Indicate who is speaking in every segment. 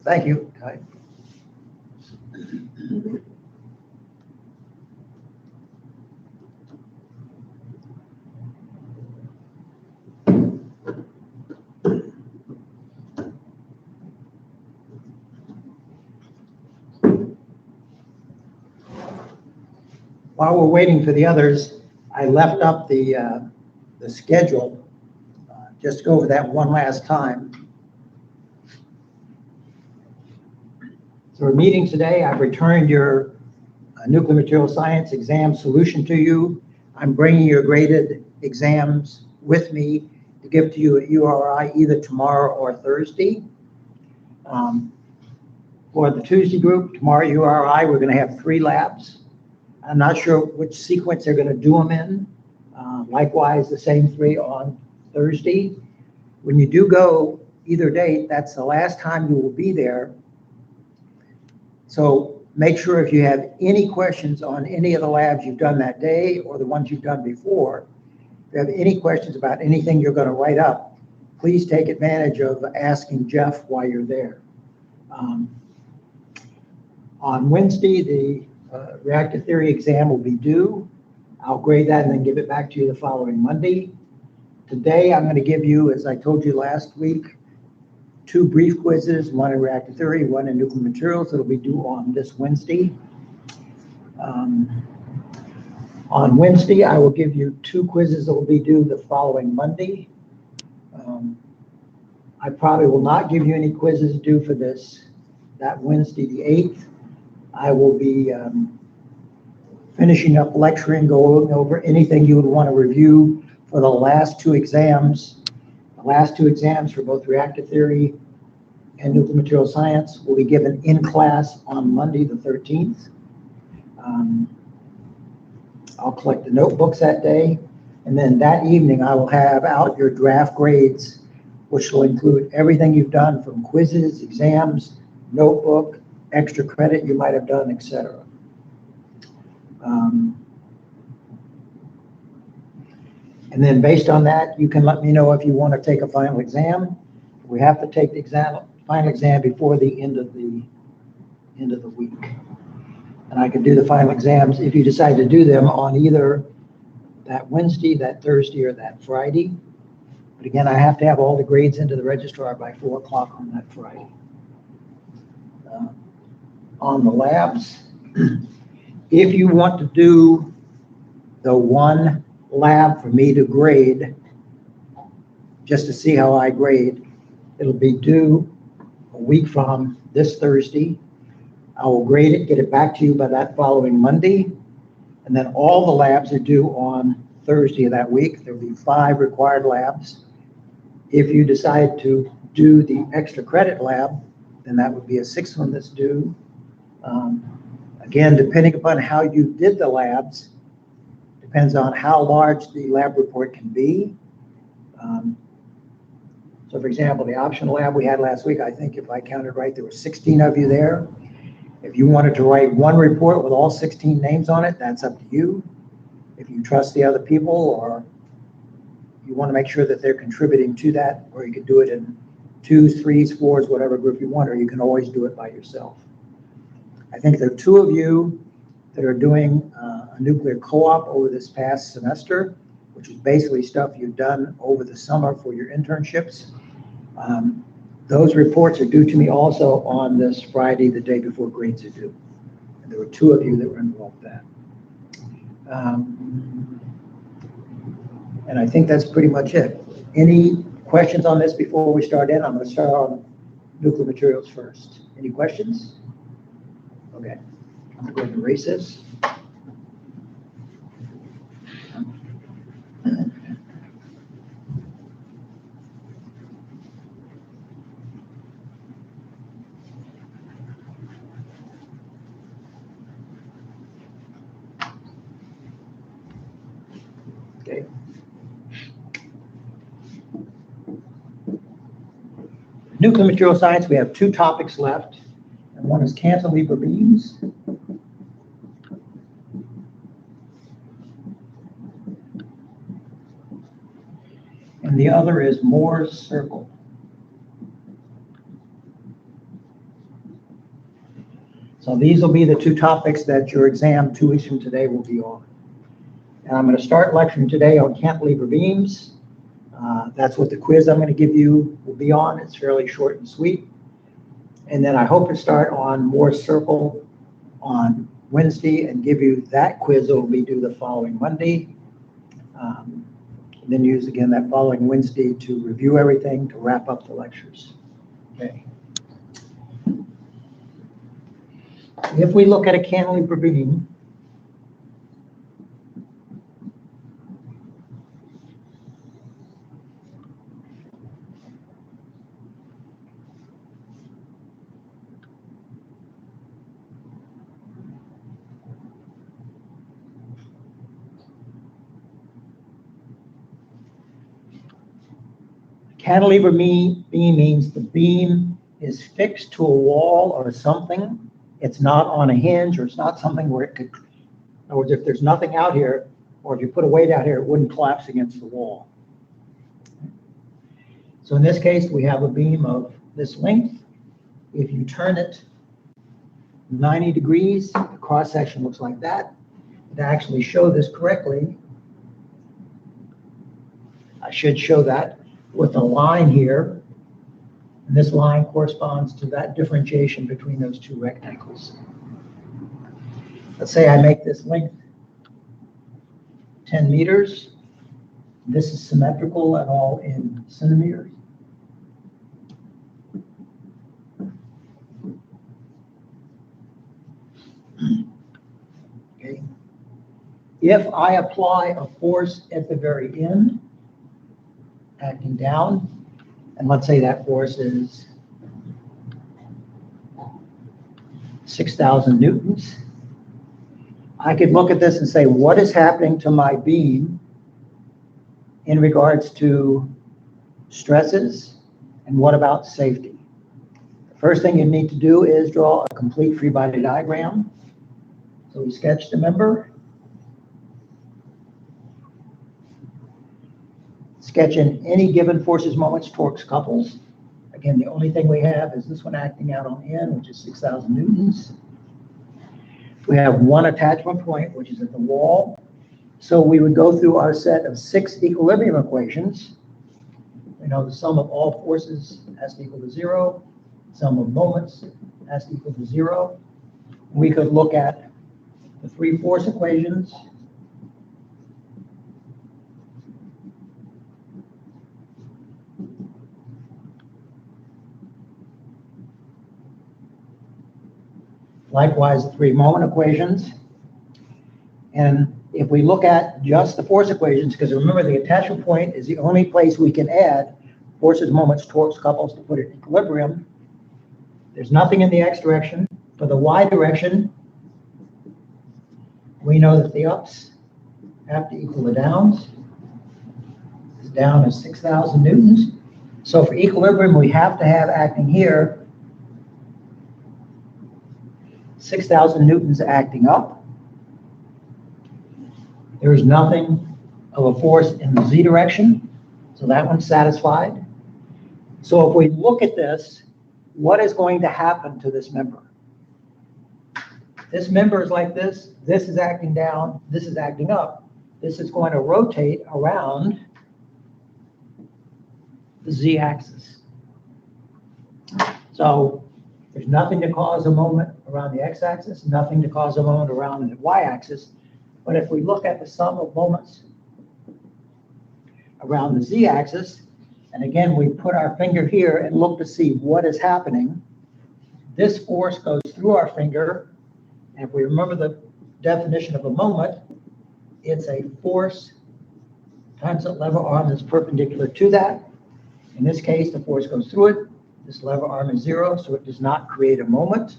Speaker 1: Thank you, Ty. While we're waiting for the others, I left up the schedule, just to go over that one last time. So we're meeting today. I've returned your nuclear material science exam solution to you. I'm bringing your graded exams with me to give to you at URI either tomorrow or Thursday. For the Tuesday group, tomorrow at URI, we're going to have 3 labs. I'm not sure which sequence they're going to do them in. Likewise, the same 3 on Thursday. When you do go either date, that's the last time you will be there. So make sure if you have any questions on any of the labs you've done that day or the ones you've done before, if you have any questions about anything you're going to write up, please take advantage of asking Jeff while you're there. On Wednesday, the reactor theory exam will be due. I'll grade that and then give it back to you the following Monday. Today, I'm going to give you, as I told you last week, 2 brief quizzes, one in reactor theory, one in nuclear materials. It'll be due on this Wednesday. On Wednesday, I will give you 2 quizzes that will be due the following Monday. I probably will not give you any quizzes due for that Wednesday, the 8th. I will be finishing up lecturing, going over anything you would want to review for the last 2 exams. The last 2 exams for both reactor theory and nuclear material science will be given in class on Monday, the 13th. I'll collect the notebooks that day, and then that evening I will have out your draft grades, which will include everything you've done from quizzes, exams, notebook, extra credit you might have done, etc. And then based on that, you can let me know if you want to take a final exam. We have to take the final exam before the end of the week. And I can do the final exams if you decide to do them on either that Wednesday, that Thursday, or that Friday. But again, I have to have all the grades into the registrar by 4 o'clock on that Friday. On the labs, if you want to do the one lab for me to grade, just to see how I grade, it'll be due a week from this Thursday. I will grade it, get it back to you by that following Monday, and then all the labs are due on Thursday of that week. There'll be 5 required labs. If you decide to do the extra credit lab, then that would be a 6th one that's due. Again, depending upon how you did the labs, depends on how large the lab report can be. So for example, the optional lab we had last week, I think if I counted right, there were 16 of you there. If you wanted to write one report with all 16 names on it, that's up to you. If you trust the other people, or you want to make sure that they're contributing to that, or you could do it in 2s, 3s, 4s, whatever group you want, or you can always do it by yourself. I think there are 2 of you that are doing a nuclear co-op over this past semester, which is basically stuff you've done over the summer for your internships. Those reports are due to me also on this Friday, the day before grades are due. And there were 2 of you that were involved in that. And I think that's pretty much it. Any questions on this before we start in? I'm going to start on nuclear materials first. Any questions? Okay, I'm going to erase this. Okay. Nuclear material science, we have 2 topics left. And one is cantilever beams. And the other is Moore's circle. So these will be the two topics that your exam 2 weeks from today will be on. And I'm going to start lecturing today on cantilever beams. That's what the quiz I'm going to give you will be on. It's fairly short and sweet. And then I hope to start on Morse circle on Wednesday and give you that quiz that will be due the following Monday. And then use again that following Wednesday to review everything, to wrap up the lectures. Okay. If we look at a cantilever beam, cantilever beam means the beam is fixed to a wall or something. It's not on a hinge, or it's not something where it could, in other words, if there's nothing out here, or if you put a weight out here, it wouldn't collapse against the wall. So in this case, we have a beam of this length. If you turn it 90 degrees, the cross section looks like that. To actually show this correctly, I should show that with a line here. And this line corresponds to that differentiation between those two rectangles. Let's say I make this length 10 meters. This is symmetrical at all in centimeters. Okay. If I apply a force at the very end, acting down, and let's say that force is 6,000 newtons, I could look at this and say, what is happening to my beam in regards to stresses, and what about safety? The first thing you need to do is draw a complete free body diagram. So we sketch the member, sketch in any given forces, moments, torques, couples. Again, the only thing we have is this one acting out on N, which is 6,000 newtons. We have one attachment point, which is at the wall. So we would go through our set of 6 equilibrium equations. We know the sum of all forces has to equal to 0. Sum of moments has to equal to 0. We could look at the 3 force equations. Likewise, the 3 moment equations. And if we look at just the force equations, because remember the attachment point is the only place we can add forces, moments, torques, couples to put it in equilibrium. There's nothing in the x direction. For the y direction, we know that the ups have to equal the downs. This down is 6,000 newtons. So for equilibrium, we have to have acting here 6,000 newtons acting up. There is nothing of a force in the z direction, so that one's satisfied. So if we look at this, what is going to happen to this member? This member is like this is acting down, this is acting up. This is going to rotate around the z-axis. So there's nothing to cause a moment around the x-axis, nothing to cause a moment around the y-axis. But if we look at the sum of moments around the z-axis, and again, we put our finger here and look to see what is happening, this force goes through our finger. And if we remember the definition of a moment, it's a force times the lever arm that's perpendicular to that. In this case, the force goes through it. This lever arm is 0, so it does not create a moment.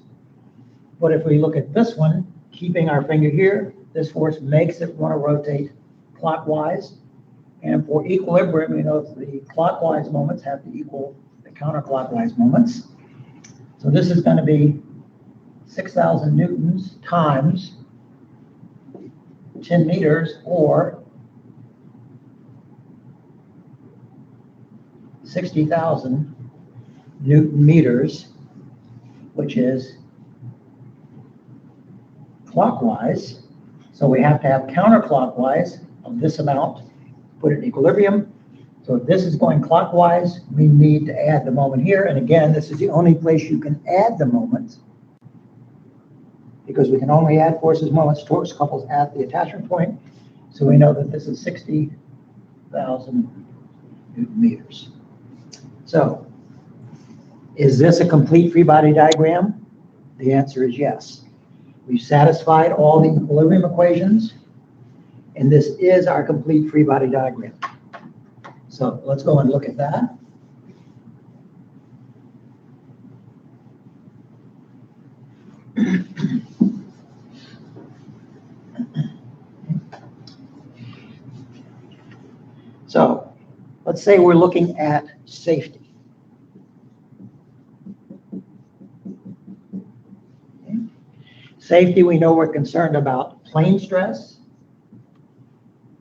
Speaker 1: But if we look at this one, keeping our finger here, this force makes it want to rotate clockwise. And for equilibrium, we know the clockwise moments have to equal the counterclockwise moments. So this is going to be 6,000 newtons times 10 meters, or 60,000 Newton meters, which is clockwise. So we have to have counterclockwise of this amount, put it in equilibrium. So if this is going clockwise, we need to add the moment here. And again, this is the only place you can add the moments, because we can only add forces, moments, torques, couples at the attachment point. So we know that this is 60,000 Newton meters. So is this a complete free body diagram? The answer is yes. We've satisfied all the equilibrium equations, and this is our complete free body diagram. So let's go and look at that. So let's say we're looking at safety. Okay. Safety, we know we're concerned about plane stress,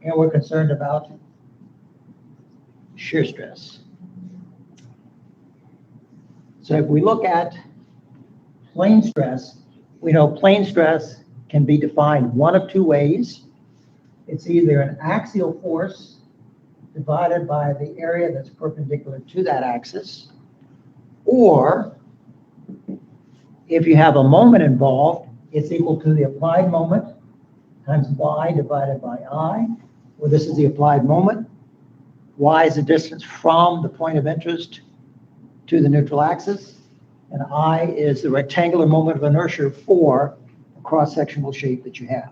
Speaker 1: and we're concerned about shear stress. So if we look at plane stress, we know plane stress can be defined one of two ways. It's either an axial force divided by the area that's perpendicular to that axis, or if you have a moment involved, it's equal to the applied moment times y divided by I, where this is the applied moment. Y is the distance from the point of interest to the neutral axis, and I is the rectangular moment of inertia for the cross-sectional shape that you have.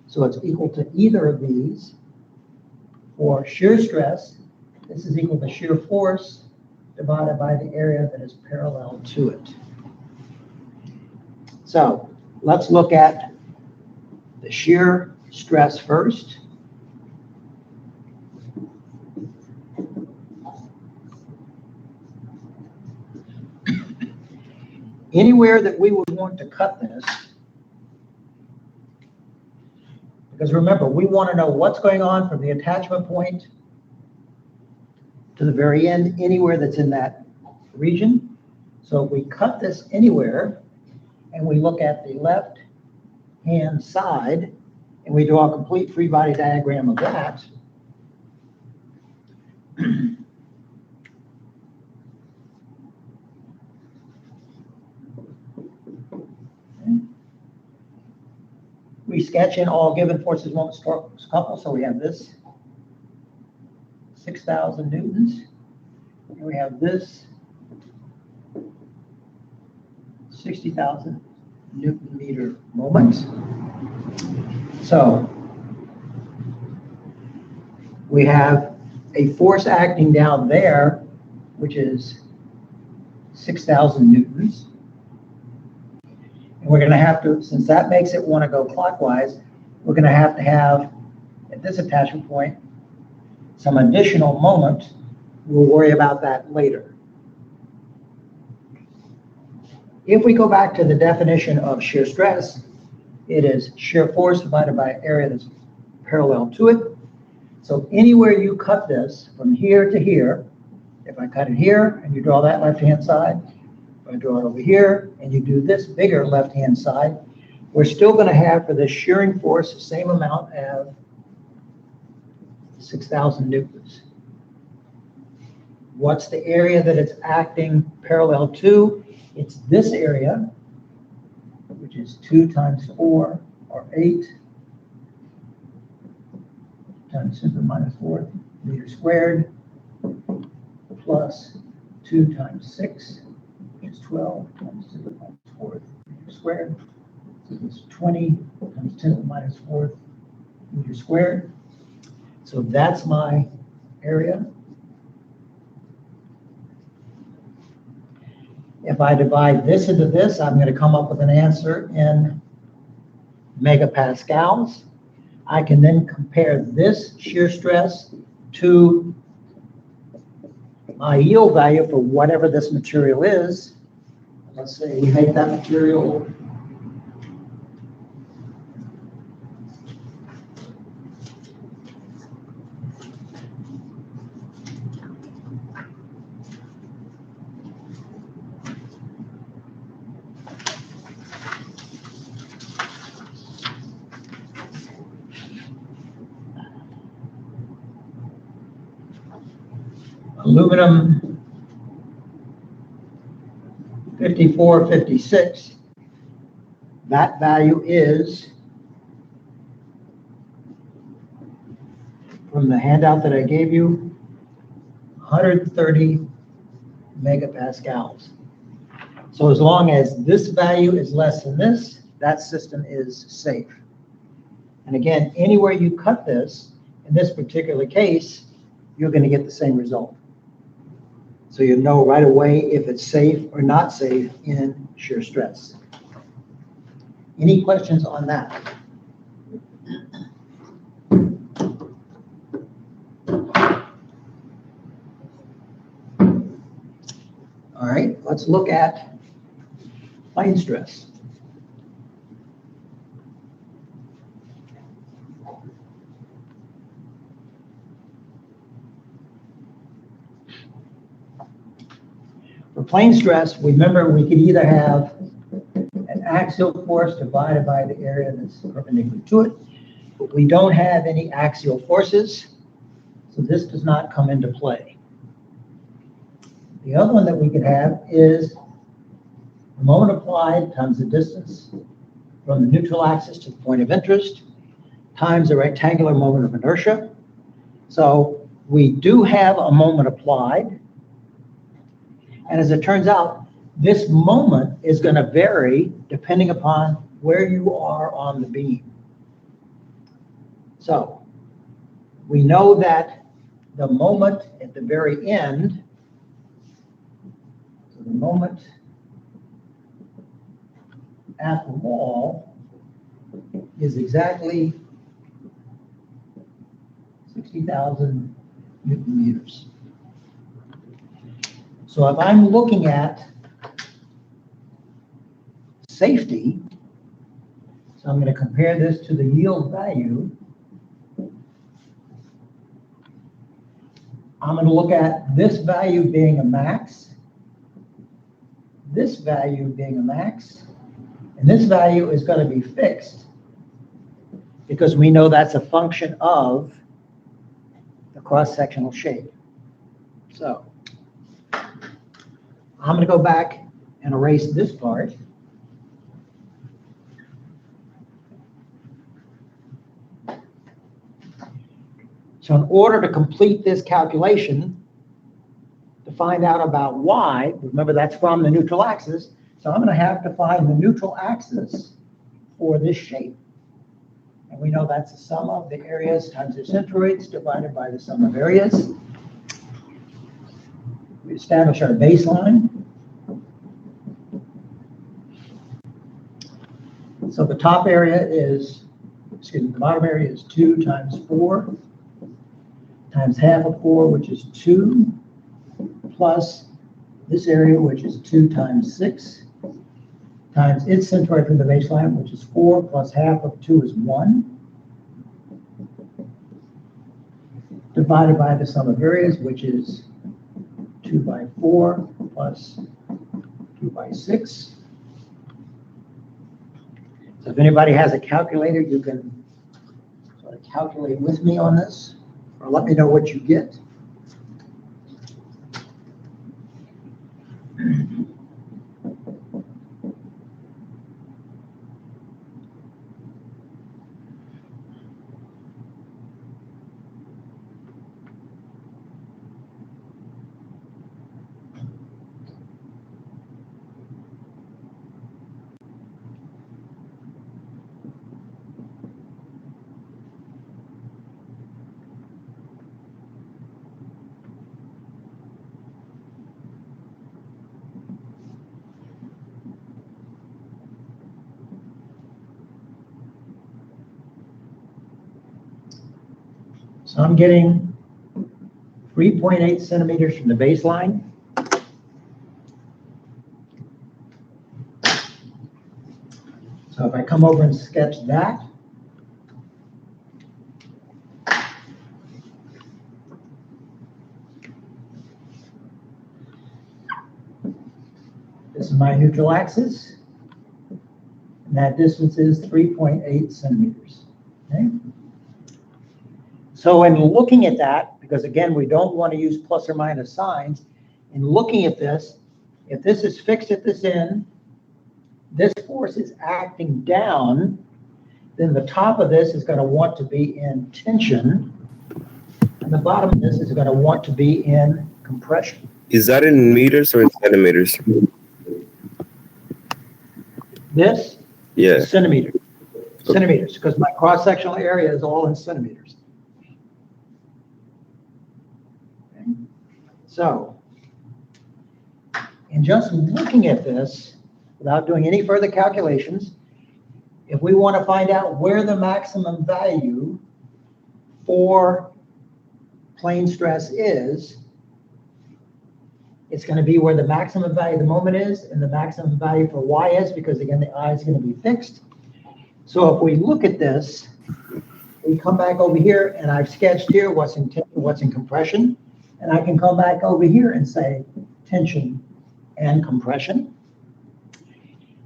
Speaker 1: So it's equal to either of these. For shear stress, this is equal to shear force divided by the area that is parallel to it. So let's look at the shear stress first. Anywhere that we would want to cut this, because remember, we want to know what's going on from the attachment point to the very end, anywhere that's in that region. So if we cut this anywhere, and we look at the left-hand side, and we draw a complete free body diagram of that, we sketch in all given forces, moments, torques, couples. So we have this 6,000 newtons, and we have this 60,000 Newton meter moment. So we have a force acting down there, which is 6,000 newtons. And we're going to have to, since that makes it want to go clockwise, we're going to have, at this attachment point, some additional moment. We'll worry about that later. If we go back to the definition of shear stress, it is shear force divided by area that's parallel to it. So anywhere you cut this from here to here, if I cut it here and you draw that left-hand side, I draw it over here, and you do this bigger left-hand side, we're still going to have for this shearing force the same amount as 6,000 newtons. What's the area that it's acting parallel to? It's this area, which is 2 times 4, or 8, times 10 to the minus 4 meters squared, plus 2 times 6, which is 12 times 10 to the minus 4th meter squared. So it's 20 times 10 to the minus 4th meter squared. So that's my area. If I divide this into this, I'm going to come up with an answer in megapascals. I can then compare this shear stress to my yield value for whatever this material is. Let's say we make that material aluminum 5456, that value is, from the handout that I gave you, 130 megapascals. So as long as this value is less than this, that system is safe. And again, anywhere you cut this, in this particular case, you're going to get the same result. So you know right away if it's safe or not safe in shear stress. Any questions on that? All right, let's look at plane stress. For plane stress, remember we could either have an axial force divided by the area that's perpendicular to it, but we don't have any axial forces, so this does not come into play. The other one that we could have is the moment applied times the distance from the neutral axis to the point of interest times the rectangular moment of inertia. So we do have a moment applied. And as it turns out, this moment is going to vary depending upon where you are on the beam. So we know that the moment at the very end, so the moment at the wall is exactly 60,000 Newton meters. So if I'm looking at safety, so I'm going to compare this to the yield value. I'm going to look at this value being a max, this value being a max, and this value is going to be fixed because we know that's a function of the cross-sectional shape. So I'm going to go back and erase this part. So in order to complete this calculation, to find out about y, remember that's from the neutral axis, so I'm going to have to find the neutral axis for this shape. And we know that's the sum of the areas times the centroids divided by the sum of areas. We establish our baseline. So the top area is, the bottom area is 2 times 4 times half of 4, which is 2, plus this area, which is 2 times 6, times its centroid from the baseline, which is 4, plus half of 2 is 1, divided by the sum of areas, which is 2 by 4 plus 2 by 6. So if anybody has a calculator, you can sort of calculate with me on this, or let me know what you get. So I'm getting 3.8 centimeters from the baseline. So if I come over and sketch that, this is my neutral axis, and that distance is 3.8 centimeters. Okay? So in looking at that, because again, we don't want to use plus or minus signs. In looking at this, if this is fixed at this end, this force is acting down, then the top of this is going to want to be in tension, and the bottom of this is going to want to be in compression.
Speaker 2: Is that in meters or in centimeters?
Speaker 1: This
Speaker 2: Yeah.
Speaker 1: is centimeters. Centimeters, because my cross-sectional area is all in centimeters. Okay. So, in just looking at this, without doing any further calculations, if we want to find out where the maximum value for plane stress is, it's going to be where the maximum value of the moment is and the maximum value for y is, because again, the I is going to be fixed. So if we look at this, we come back over here and I've sketched here what's in compression, and I can come back over here and say tension and compression.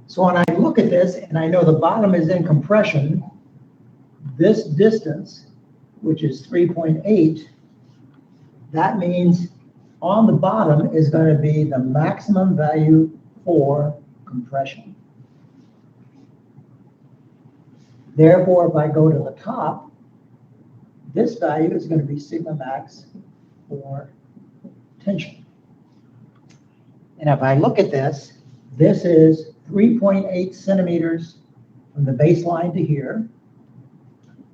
Speaker 1: So when I look at this and I know the bottom is in compression, this distance, which is 3.8, that means on the bottom is going to be the maximum value for compression. Therefore, if I go to the top, this value is going to be sigma max for tension. And if I look at this, this is 3.8 centimeters from the baseline to here.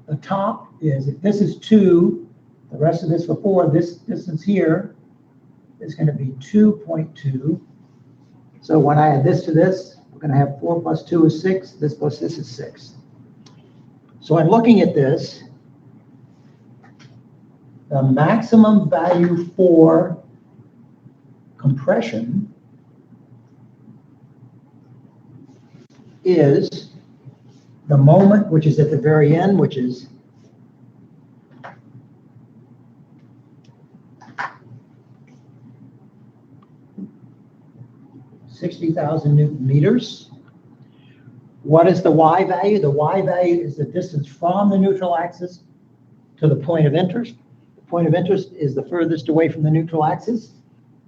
Speaker 1: The top is, if this is 2, the rest of this for 4, this distance here is going to be 2.2. So when I add this to this, we're going to have 4 plus 2 is 6. This plus this is 6. So I'm looking at this. The maximum value for compression is the moment, which is at the very end, which is 60,000 Newton meters. What is the y value? The y value is the distance from the neutral axis to the point of interest. The point of interest is the furthest away from the neutral axis.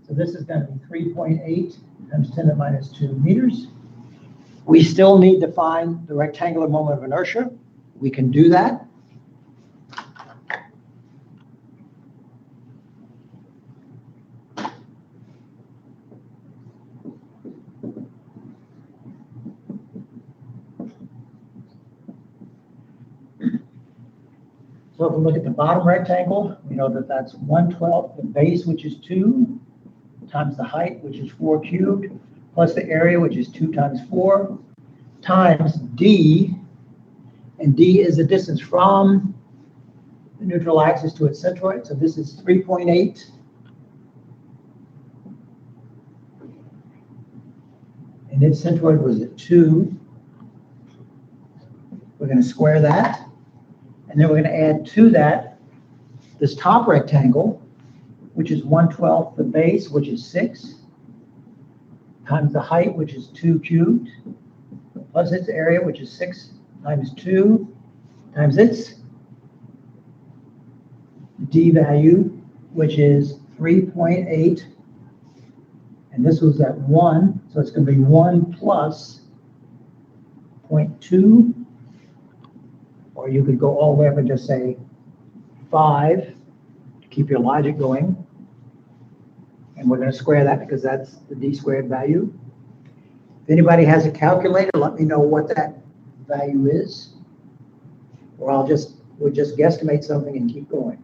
Speaker 1: So this is going to be 3.8 times 10 to the minus 2 meters. We still need to find the rectangular moment of inertia. We can do that. So if we look at the bottom rectangle, we know that that's 1/12 the base, which is 2, times the height, which is 4 cubed, plus the area, which is 2 times 4, times d, and d is the distance from the neutral axis to its centroid, so this is 3.8. And its centroid was at 2. We're going to square that. And then we're going to add to that this top rectangle, which is 1/12 the base, which is 6, times the height, which is 2 cubed, plus its area, which is 6 times 2, times its d value, which is 3.8. And this was at 1, so it's going to be 1 plus 0.2. Or you could go all the way up and just say 5 to keep your logic going. And we're going to square that because that's the d squared value. If anybody has a calculator, let me know what that value is. Or we'll just guesstimate something and keep going.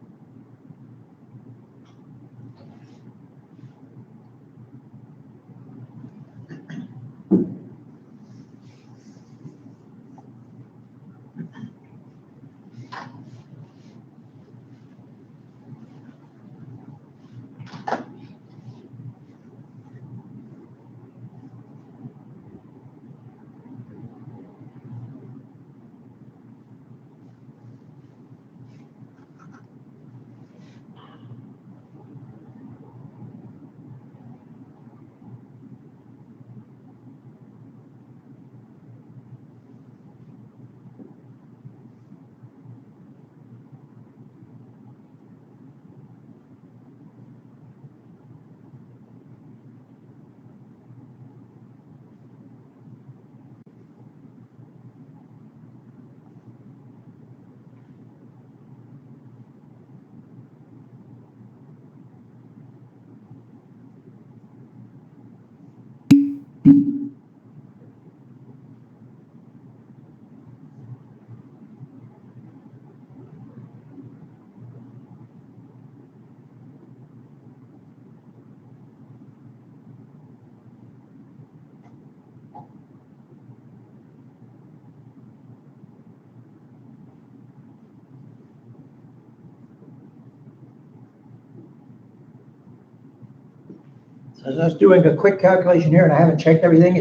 Speaker 1: So I was doing a quick calculation here, and I haven't checked everything.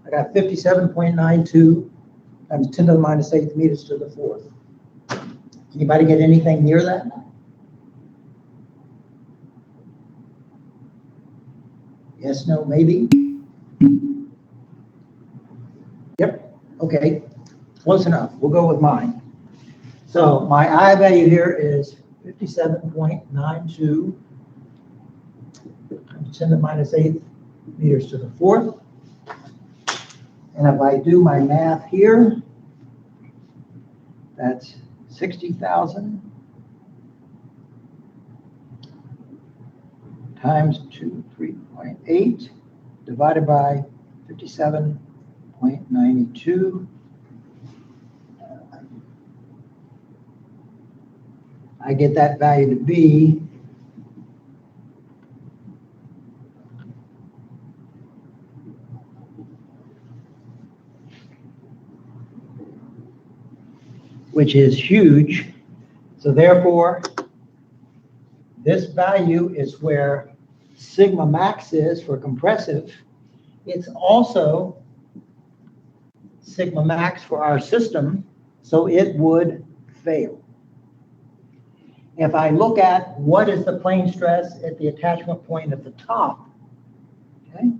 Speaker 1: I got 57.92 times 10 to the minus 8 meters to the fourth. Anybody get anything near that? Yes, no, maybe? Yep, okay, close enough. We'll go with mine. So my I value here is 57.92 times 10 to the minus 8 meters to the fourth. And if I do my math here, that's 60,000 times 3.8 divided by 57.92. I get that value to be which is huge. So therefore, this value is where sigma max is for compressive. It's also sigma max for our system, so it would fail. If I look at what is the plane stress at the attachment point at the top, okay,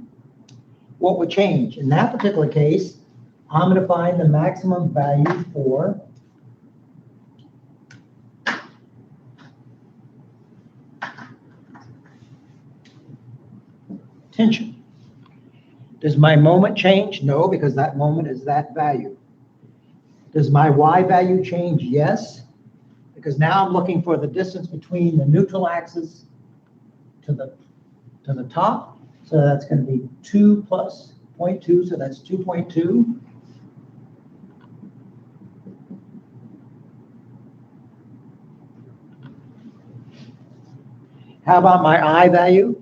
Speaker 1: what would change? In that particular case, I'm going to find the maximum value for tension. Does my moment change? No, because that moment is that value. Does my Y value change? Yes, because now I'm looking for the distance between the neutral axis to the top. So that's going to be 2 plus 0.2, so that's 2.2. How about my I value?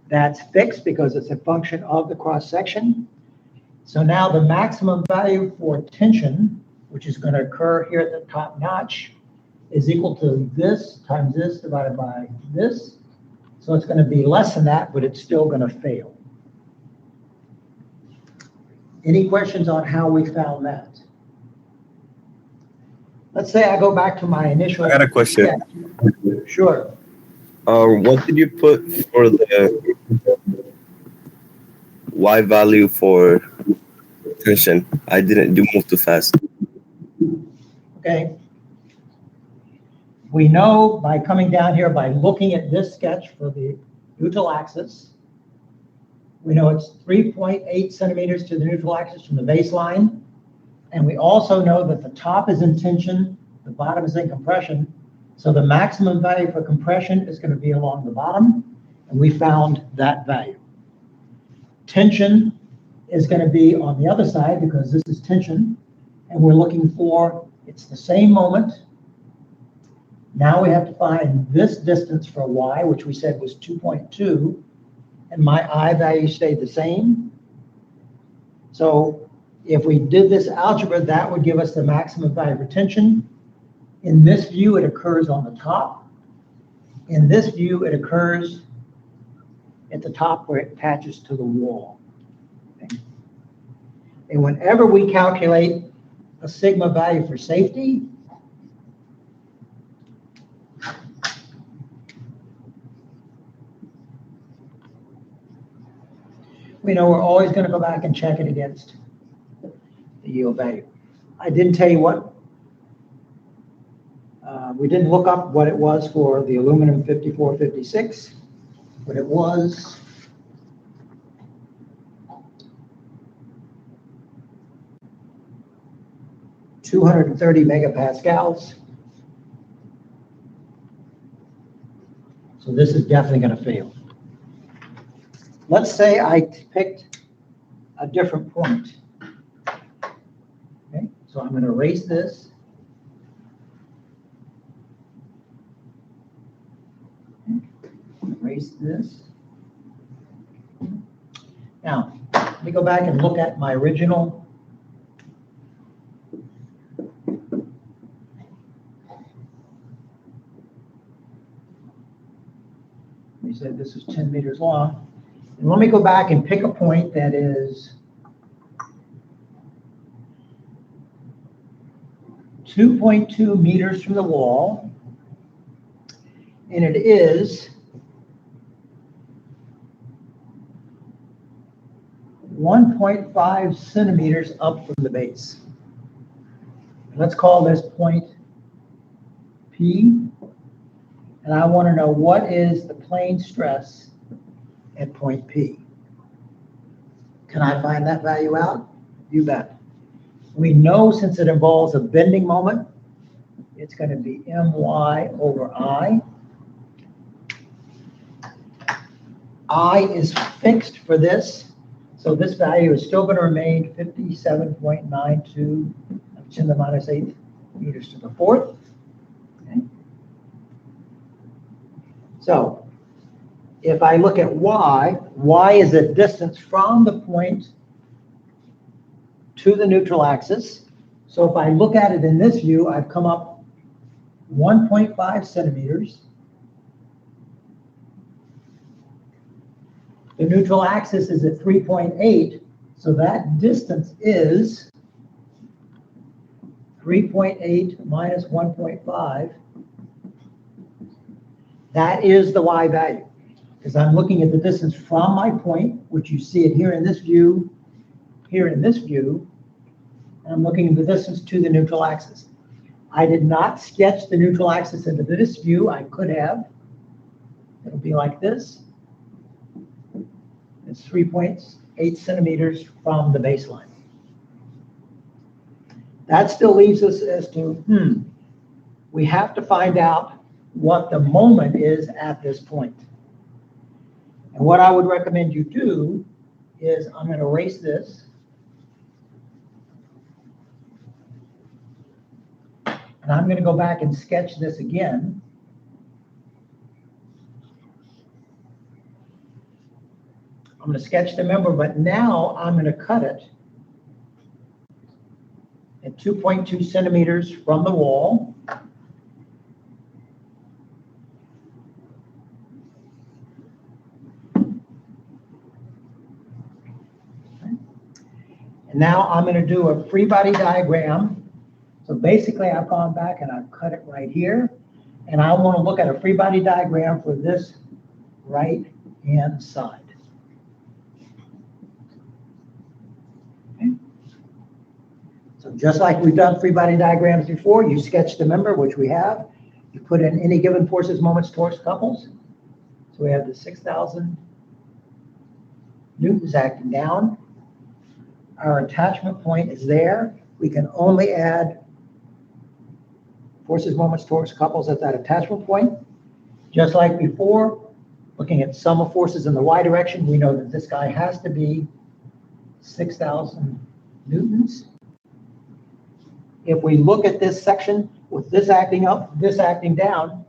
Speaker 1: That's fixed because it's a function of the cross section. So now the maximum value for tension, which is going to occur here at the top notch, is equal to this times this divided by this. So it's going to be less than that, but it's still going to fail. Any questions on how we found that? Let's say I go back to my initial.
Speaker 2: I got a question.
Speaker 1: Yeah, sure.
Speaker 2: What did you put for the Y value for tension? I didn't do move too fast.
Speaker 1: Okay. We know by coming down here, by looking at this sketch for the neutral axis, we know it's 3.8 centimeters to the neutral axis from the baseline. And we also know that the top is in tension, the bottom is in compression. So the maximum value for compression is going to be along the bottom. And we found that value. Tension is going to be on the other side because this is tension. And we're looking for, it's the same moment. Now we have to find this distance for Y, which we said was 2.2. And my I value stayed the same. So if we did this algebra, that would give us the maximum value for tension. In this view, it occurs on the top. In this view, it occurs at the top where it attaches to the wall. Okay. And whenever we calculate a sigma value for safety, we know we're always going to go back and check it against the yield value. I didn't tell you what, we didn't look up what it was for the aluminum 5456, but it was $230 megapascals. So this is definitely going to fail. Let's say I picked a different point. Okay, so I'm going to erase this. Erase this. Now, let me go back and look at my original. We said this is 10 meters long. And let me go back and pick a point that is 2.2 meters from the wall, and it is 1.5 centimeters up from the base. Let's call this point P, and I want to know what is the plane stress at point P. Can I find that value out? You bet. We know since it involves a bending moment, it's going to be my over I. I is fixed for this, so this value is still going to remain 57.92 of 10 to the minus 8 meters to the fourth. Okay. So if I look at y is the distance from the point to the neutral axis. So if I look at it in this view, I've come up 1.5 centimeters. The neutral axis is at 3.8, so that distance is 3.8 minus 1.5. That is the y value, because I'm looking at the distance from my point, which you see it here in this view, here in this view, and I'm looking at the distance to the neutral axis. I did not sketch the neutral axis into this view. I could have. It'll be like this. It's 3.8 centimeters from the baseline. That still leaves us as to, we have to find out what the moment is at this point. And what I would recommend you do is I'm going to erase this. And I'm going to go back and sketch this again. I'm going to sketch the member, but now I'm going to cut it at 2.2 centimeters from the wall. And now I'm going to do a free body diagram. So basically I've gone back and I've cut it right here. And I want to look at a free body diagram for this right hand side. So just like we've done free body diagrams before, you sketch the member, which we have. You put in any given forces, moments, torques, couples. So we have the 6,000 newtons acting down. Our attachment point is there. We can only add forces, moments, torques, couples at that attachment point. Just like before, looking at sum of forces in the y direction, we know that this guy has to be 6,000 newtons. If we look at this section with this acting up, this acting down,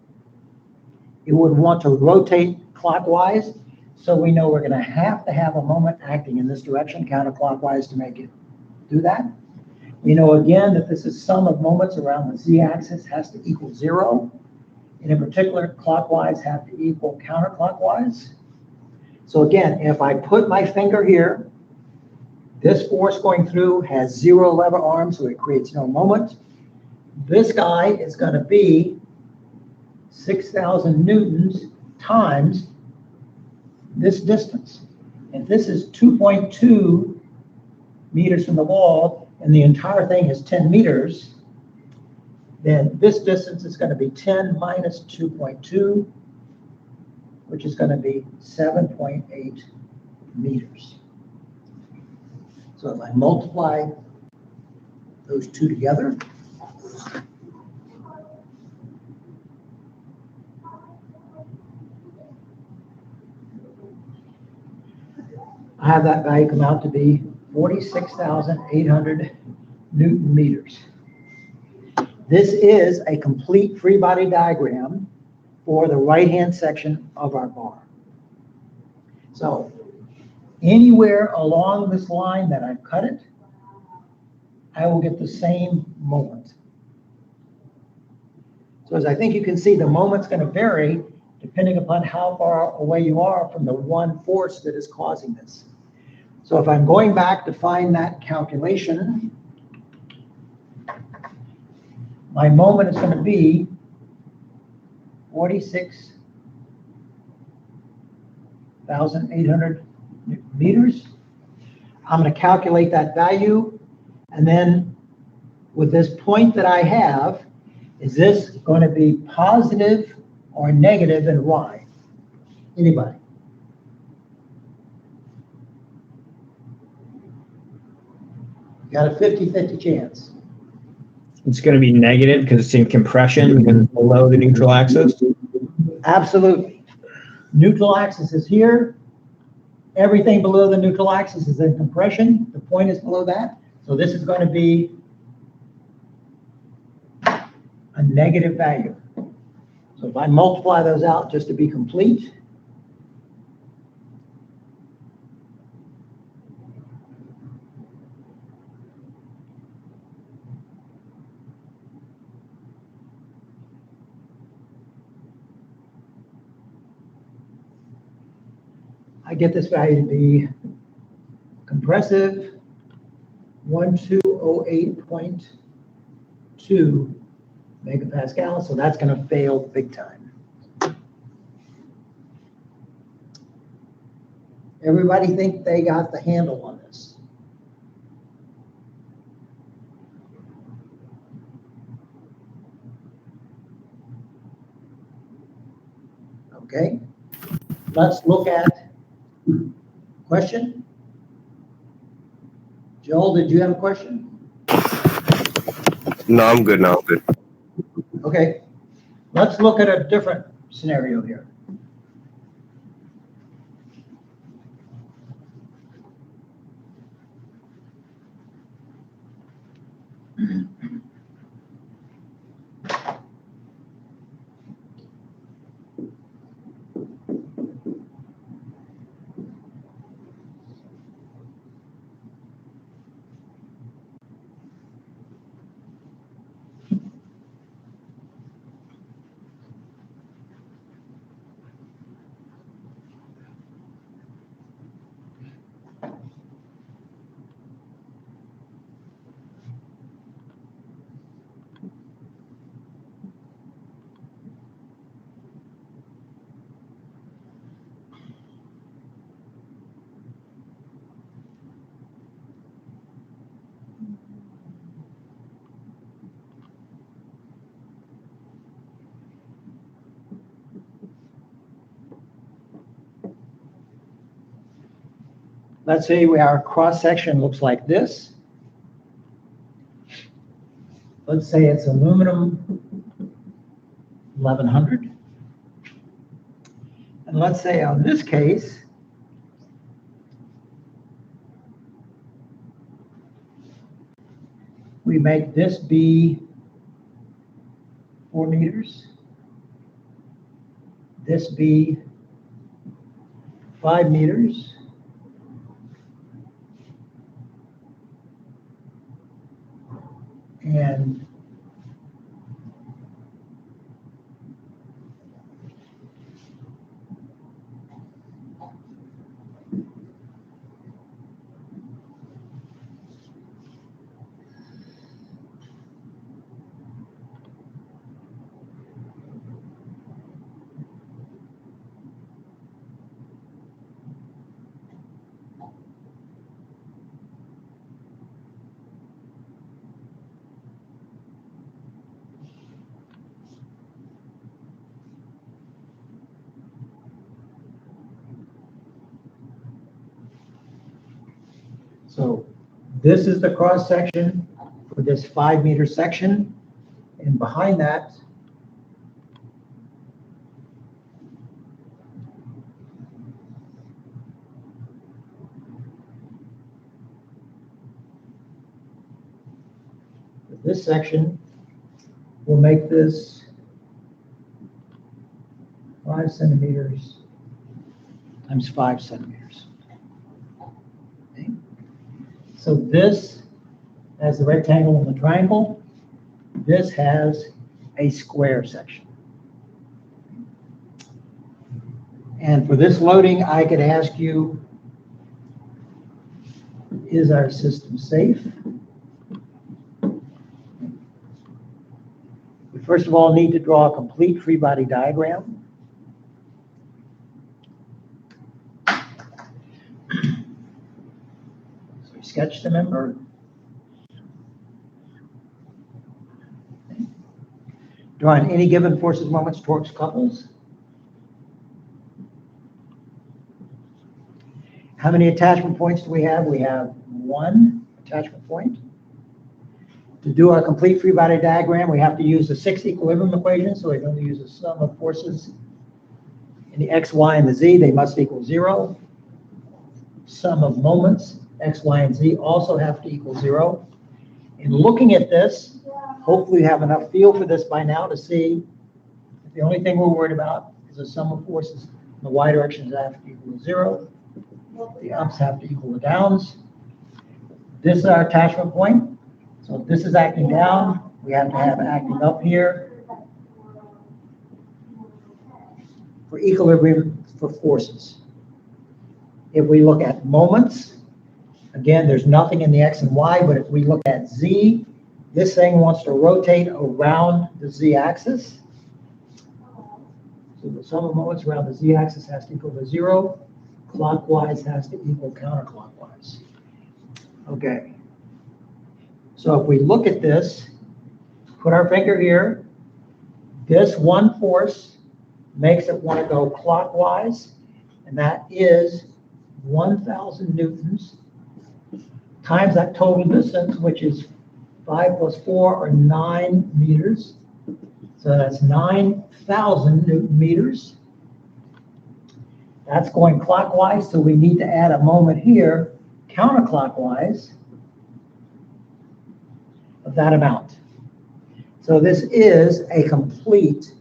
Speaker 1: it would want to rotate clockwise. So we know we're going to have a moment acting in this direction counterclockwise to make it do that. We know again that this is sum of moments around the z-axis has to equal 0. And in particular, clockwise have to equal counterclockwise. So again, if I put my finger here, this force going through has 0 lever arms, so it creates no moment. This guy is going to be 6,000 newtons times this distance. If this is 2.2 meters from the wall, and the entire thing is 10 meters, then this distance is going to be 10 minus 2.2, which is going to be 7.8 meters. So if I multiply those two together, I have that value come out to be 46,800 Newton meters. This is a complete free body diagram for the right-hand section of our bar. So anywhere along this line that I've cut it, I will get the same moment. So as I think you can see, the moment's going to vary depending upon how far away you are from the one force that is causing this. So if I'm going back to find that calculation, my moment is going to be 46,800 meters. I'm going to calculate that value, and then with this point that I have, is this going to be positive or negative, and why? Anybody? Got a 50-50 chance.
Speaker 3: It's going to be negative because it's in compression and below the neutral axis.
Speaker 1: Absolutely. Neutral axis is here. Everything below the neutral axis is in compression. The point is below that. So this is going to be a negative value. So if I multiply those out just to be complete, I get this value to be compressive 1208.2 megapascal, so that's going to fail big time. Everybody think they got the handle on this? Okay, let's look at question. Joel, did you have a question?
Speaker 2: No, I'm good now. I'm good.
Speaker 1: Okay, let's look at a different scenario here. Let's say our cross section looks like this. Let's say it's aluminum 1100. And let's say on this case, we make this be 4 meters, this be 5 meters, and so this is the cross section for this 5 meter section, and behind that this section will make this 5 centimeters times 5 centimeters. Okay. So this has the rectangle and the triangle. This has a square section. And for this loading, I could ask you, is our system safe? We first of all need to draw a complete free body diagram. So we sketch the member. Drawing any given forces, moments, torques, couples. How many attachment points do we have? We have one attachment point. To do our complete free body diagram, we have to use the 6 equilibrium equation, so we're going to use the sum of forces in the x, y, and the z. They must equal 0. Sum of moments, x, y, and z also have to equal 0. In looking at this, hopefully you have enough feel for this by now to see that the only thing we're worried about is the sum of forces in the y directions have to equal 0. The ups have to equal the downs. This is our attachment point. So if this is acting down, we have to have acting up here for equilibrium for forces. If we look at moments, again, there's nothing in the x and y, but if we look at z, this thing wants to rotate around the z-axis. So the sum of moments around the z-axis has to equal to 0. Clockwise has to equal counterclockwise. Okay. So if we look at this, put our finger here, this one force makes it want to go clockwise, and that is 1,000 newtons times that total distance, which is 5 plus 4 or 9 meters. So that's 9,000 Newton meters. That's going clockwise, so we need to add a moment here, counterclockwise, of that amount. So this is a complete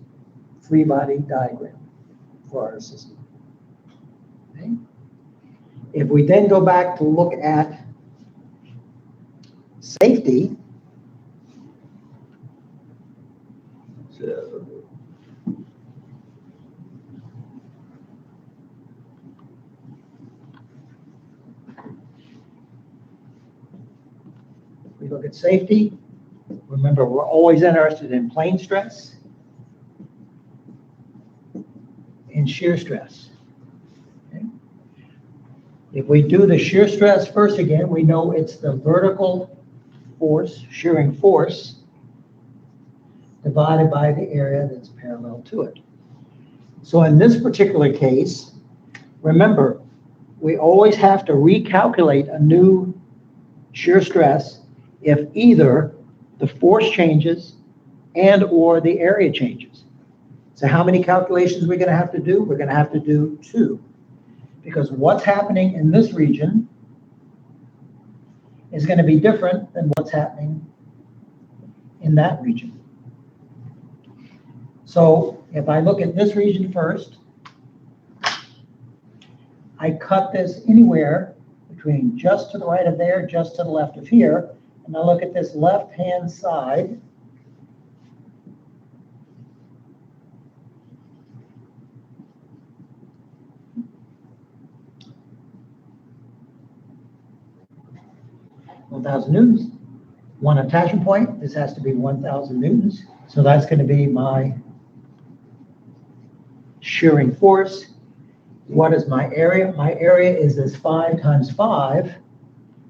Speaker 1: free body diagram for our system. Okay. If we then go back to look at safety, so we look at safety. Remember, we're always interested in plane stress and shear stress. Okay. If we do the shear stress first again, we know it's the vertical force, shearing force, divided by the area that's parallel to it. So in this particular case, remember, we always have to recalculate a new shear stress if either the force changes and or the area changes. So how many calculations are we going to have to do? We're going to have to do 2. Because what's happening in this region is going to be different than what's happening in that region. So if I look at this region first, I cut this anywhere between just to the right of there, just to the left of here, and I look at this left-hand side. $1,000 newtons. One attachment point, this has to be 1,000 newtons. So that's going to be my shearing force. What is my area? My area is this 5 times 5,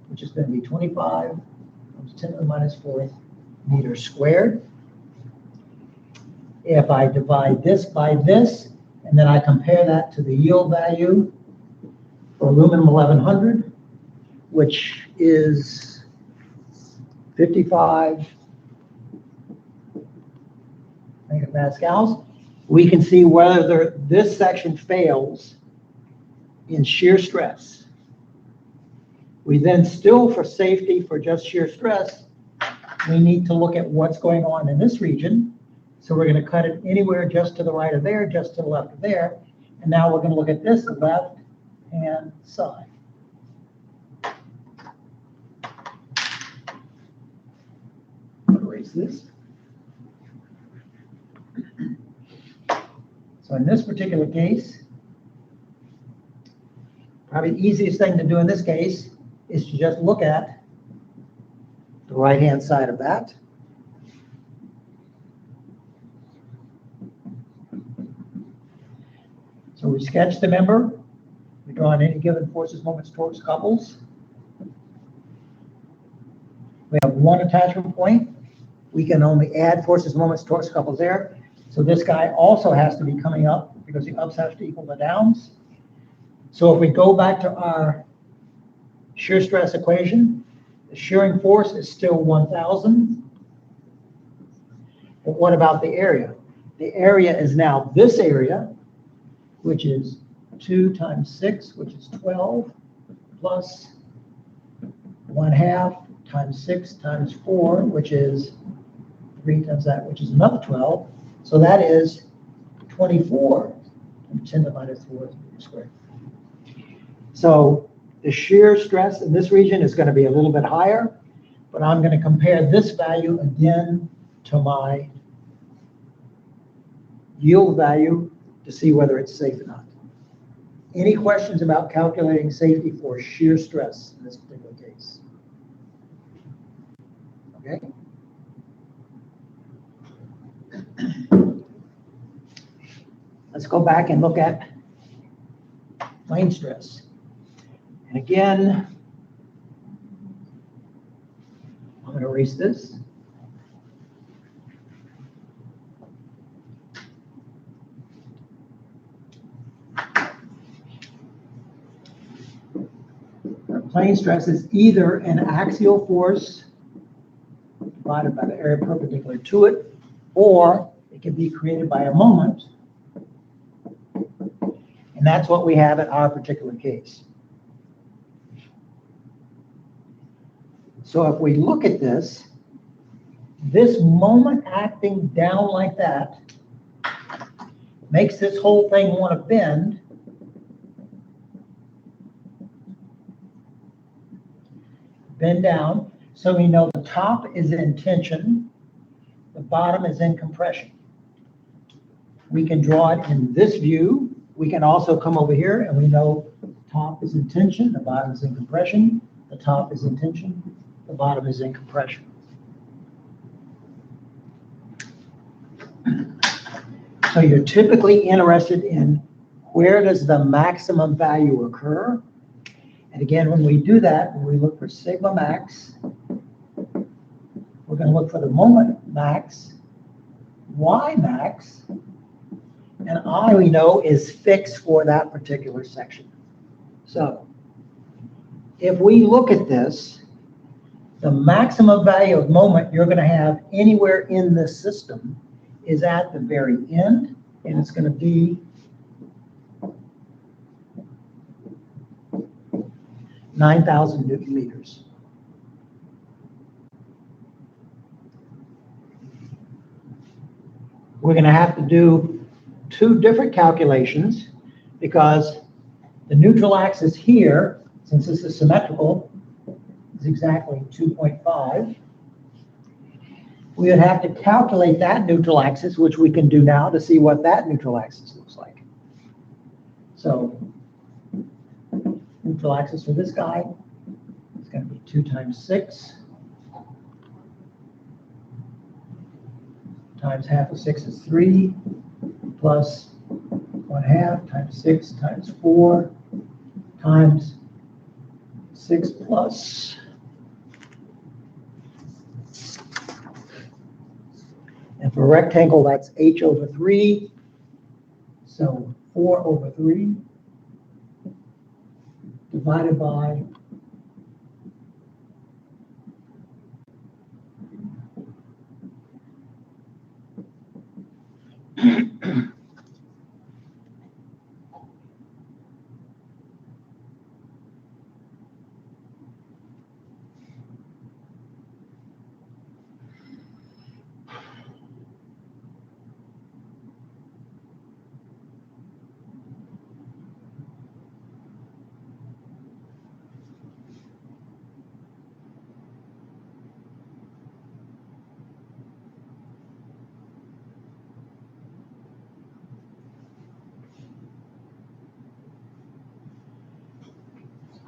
Speaker 1: which is going to be 25 times 10 to the minus 4th meters squared. If I divide this by this, and then I compare that to the yield value for aluminum 1100, which is 55 megapascals, we can see whether this section fails in shear stress. We then still, for safety, for just shear stress, we need to look at what's going on in this region. So we're going to cut it anywhere just to the right of there, just to the left of there. And now we're going to look at this left-hand side. I'm going to erase this. So in this particular case, Probably the easiest thing to do in this case is to just look at the right-hand side of that. So we sketch the member. We draw on any given forces, moments, torques, couples. We have one attachment point. We can only add forces, moments, torques, couples there. So this guy also has to be coming up because the ups have to equal the downs. So if we go back to our shear stress equation, the shearing force is still 1,000. But what about the area? The area is now this area, which is 2 times 6, which is 12, plus 1/2 times 6 times 4, which is 3 times that, which is another 12. So that is 24 times 10 to the minus 4 squared. So the shear stress in this region is going to be a little bit higher, but I'm going to compare this value again to my yield value to see whether it's safe or not. Any questions about calculating safety for shear stress in this particular case? Okay. Let's go back and look at plane stress. And again, I'm going to erase this. Plane stress is either an axial force divided by the area perpendicular to it, or it can be created by a moment. And that's what we have in our particular case. So if we look at this moment acting down like that makes this whole thing want to bend. Bend down, so we know the top is in tension, the bottom is in compression. We can draw it in this view. We can also come over here and we know the top is in tension, the bottom is in compression, the top is in tension, the bottom is in compression. So you're typically interested in where does the maximum value occur? And again, when we do that, when we look for sigma max, we're going to look for the moment max, y max, and I, we know, is fixed for that particular section. So if we look at this, the maximum value of moment you're going to have anywhere in this system is at the very end, and it's going to be 9,000 Newton meters. We're going to have to do two different calculations because the neutral axis here, since this is symmetrical, is exactly 2.5. We would have to calculate that neutral axis, which we can do now to see what that neutral axis looks like. So neutral axis for this guy is going to be 2 times 6 times half of 6 is 3 plus 1/2 times 6 times 4 times 6 plus. And for a rectangle, that's h over 3. So 4 over 3 divided by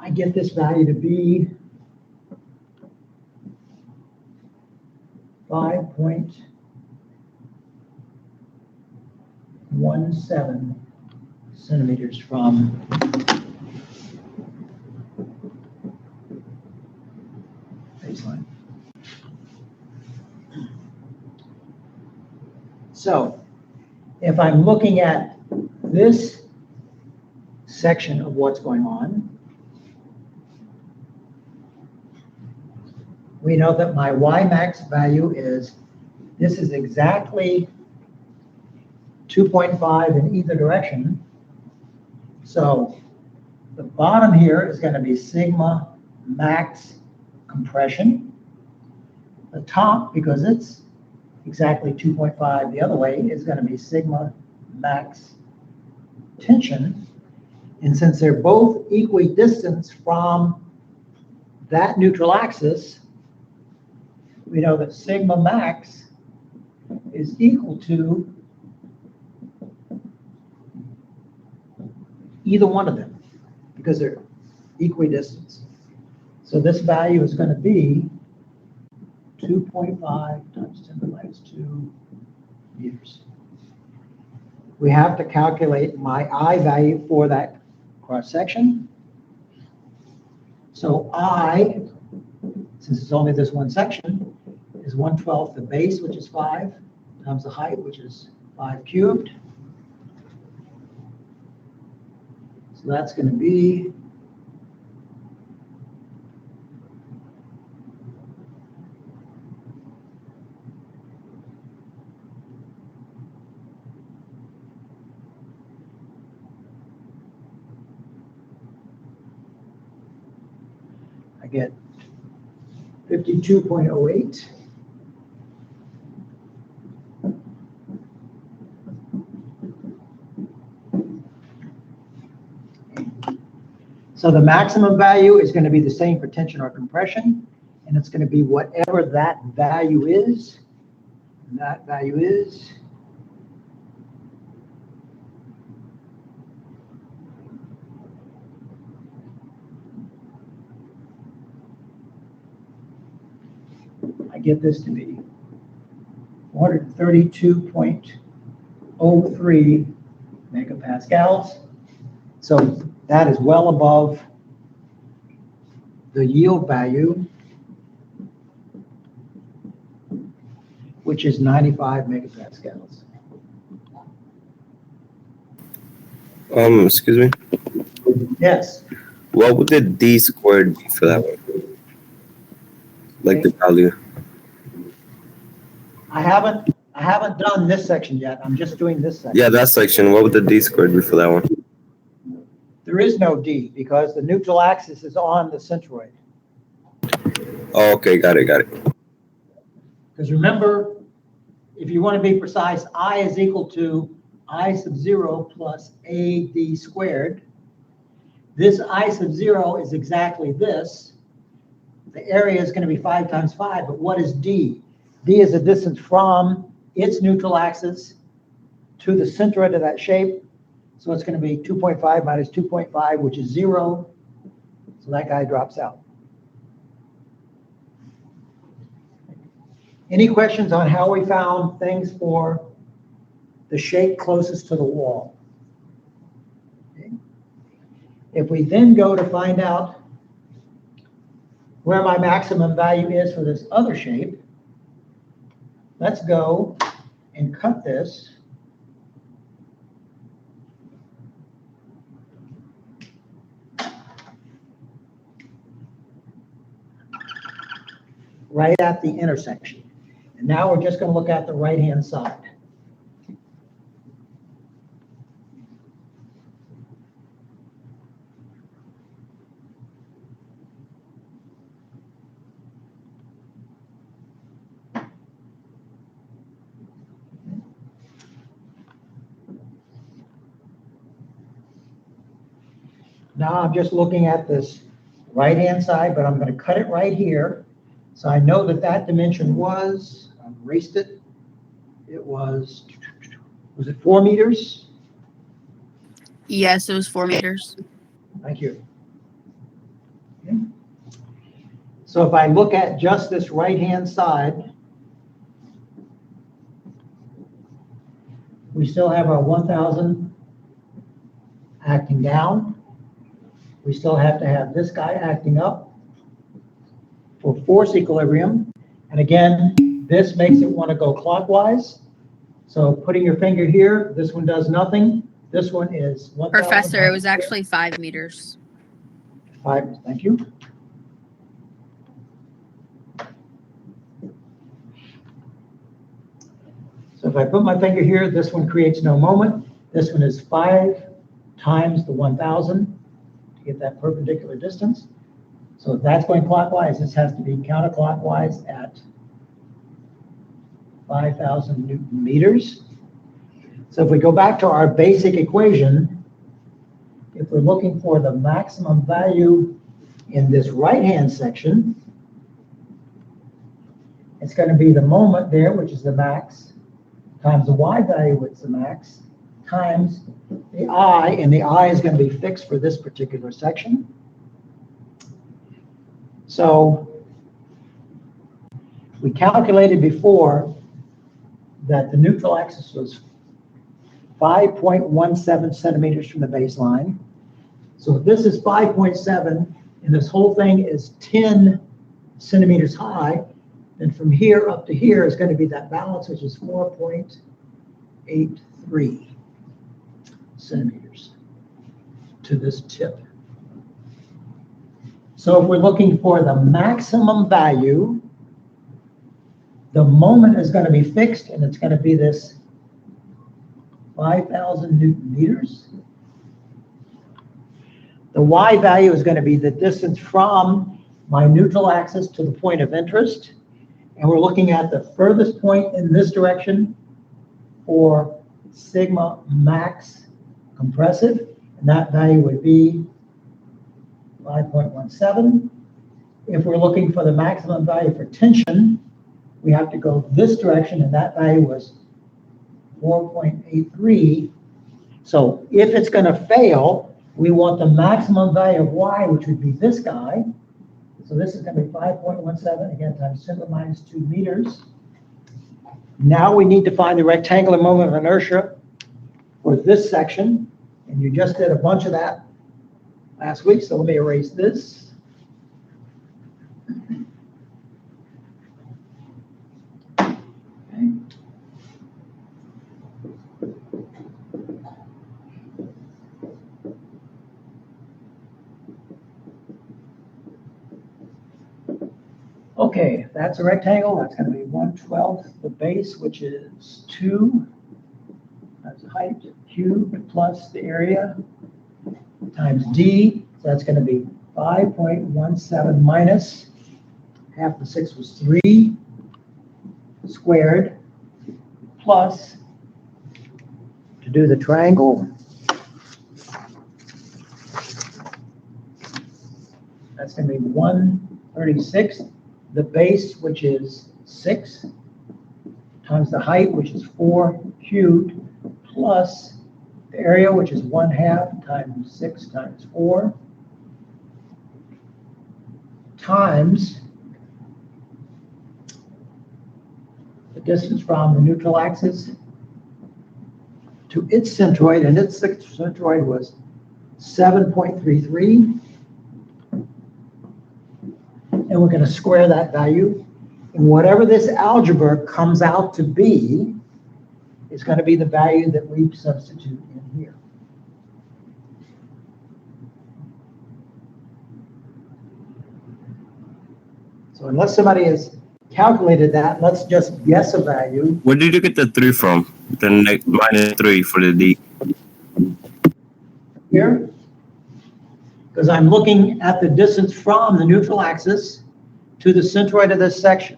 Speaker 1: I get this value to be 5.17 centimeters from baseline. So if I'm looking at this section of what's going on, we know that my Y max value this is exactly 2.5 in either direction. So the bottom here is going to be sigma max compression. The top, because it's exactly 2.5 the other way, is going to be sigma max tension. And since they're both equidistant from that neutral axis, we know that sigma max is equal to either one of them because they're equidistant. So this value is going to be 2.5 times 10 to the minus 2 meters. We have to calculate my I value for that cross section. So I, since it's only this one section, is 1/12 the base, which is 5, times the height, which is 5 cubed. So that's going to be I get 52.08. So the maximum value is going to be the same for tension or compression, and it's going to be whatever that value is. And that value is I get this to be 432.03 megapascals. So that is well above the yield value, which is 95 megapascals.
Speaker 2: Excuse me.
Speaker 1: Yes.
Speaker 2: What would the D squared be for that one? Like the value.
Speaker 1: I haven't done this section yet. I'm just doing this section.
Speaker 2: Yeah, that section. What would the D squared be for that one?
Speaker 1: There is no D because the neutral axis is on the centroid.
Speaker 2: Oh, okay, got it.
Speaker 1: Because remember, if you want to be precise, I is equal to I sub 0 plus AD squared. This I sub 0 is exactly this. The area is going to be 5 times 5, but what is D? D is the distance from its neutral axis to the centroid of that shape. So it's going to be 2.5 minus 2.5, which is 0. So that guy drops out. Any questions on how we found things for the shape closest to the wall? Okay. If we then go to find out where my maximum value is for this other shape, let's go and cut this. Right at the intersection. And now we're just going to look at the right-hand side. Now I'm just looking at this right-hand side, but I'm going to cut it right here. So I know that that dimension was, I erased it. It was it 4 meters?
Speaker 4: Yes, it was 4 meters.
Speaker 1: Thank you. Okay. So if I look at just this right-hand side, we still have our 1,000 acting down. We still have to have this guy acting up for force equilibrium. And again, this makes it want to go clockwise. So putting your finger here, this one does nothing. This one is 1,000.
Speaker 4: Professor, it was actually 5 meters.
Speaker 1: 5, thank you. So if I put my finger here, this one creates no moment. This one is 5 times the 1,000 to get that perpendicular distance. So if that's going clockwise, this has to be counterclockwise at 5,000 Newton meters. So if we go back to our basic equation, if we're looking for the maximum value in this right-hand section, it's going to be the moment there, which is the max, times the y value, which is the max, times the I, and the I is going to be fixed for this particular section. So we calculated before that the neutral axis was 5.17 centimeters from the baseline. So if this is 5.7 and this whole thing is 10 centimeters high, then from here up to here is going to be that balance, which is 4.83 centimeters to this tip. So if we're looking for the maximum value, the moment is going to be fixed, and it's going to be this 5,000 Newton meters. The y value is going to be the distance from my neutral axis to the point of interest. And we're looking at the furthest point in this direction for sigma max compressive, and that value would be 5.17. If we're looking for the maximum value for tension, we have to go this direction, and that value was 4.83. So if it's going to fail, we want the maximum value of y, which would be this guy. So this is going to be 5.17, again, times sigma minus 2 meters. Now we need to find the rectangular moment of inertia for this section, and you just did a bunch of that last week, so let me erase this. Okay. Okay, that's a rectangle. That's going to be 1/12 the base, which is 2 times the height cubed plus the area times d. So that's going to be 5.17 minus half the 6 was 3 squared plus, to do the triangle, that's going to be 1/36. The base, which is 6, times the height, which is 4 cubed, plus the area, which is 1/2 times 6 times 4, times the distance from the neutral axis to its centroid, and its centroid was 7.33. And we're going to square that value. And whatever this algebra comes out to be is going to be the value that we substitute in here. So unless somebody has calculated that, let's just guess a value.
Speaker 2: Where did you get the 3 from? The minus 3 for the D.
Speaker 1: Here, because I'm looking at the distance from the neutral axis to the centroid of this section.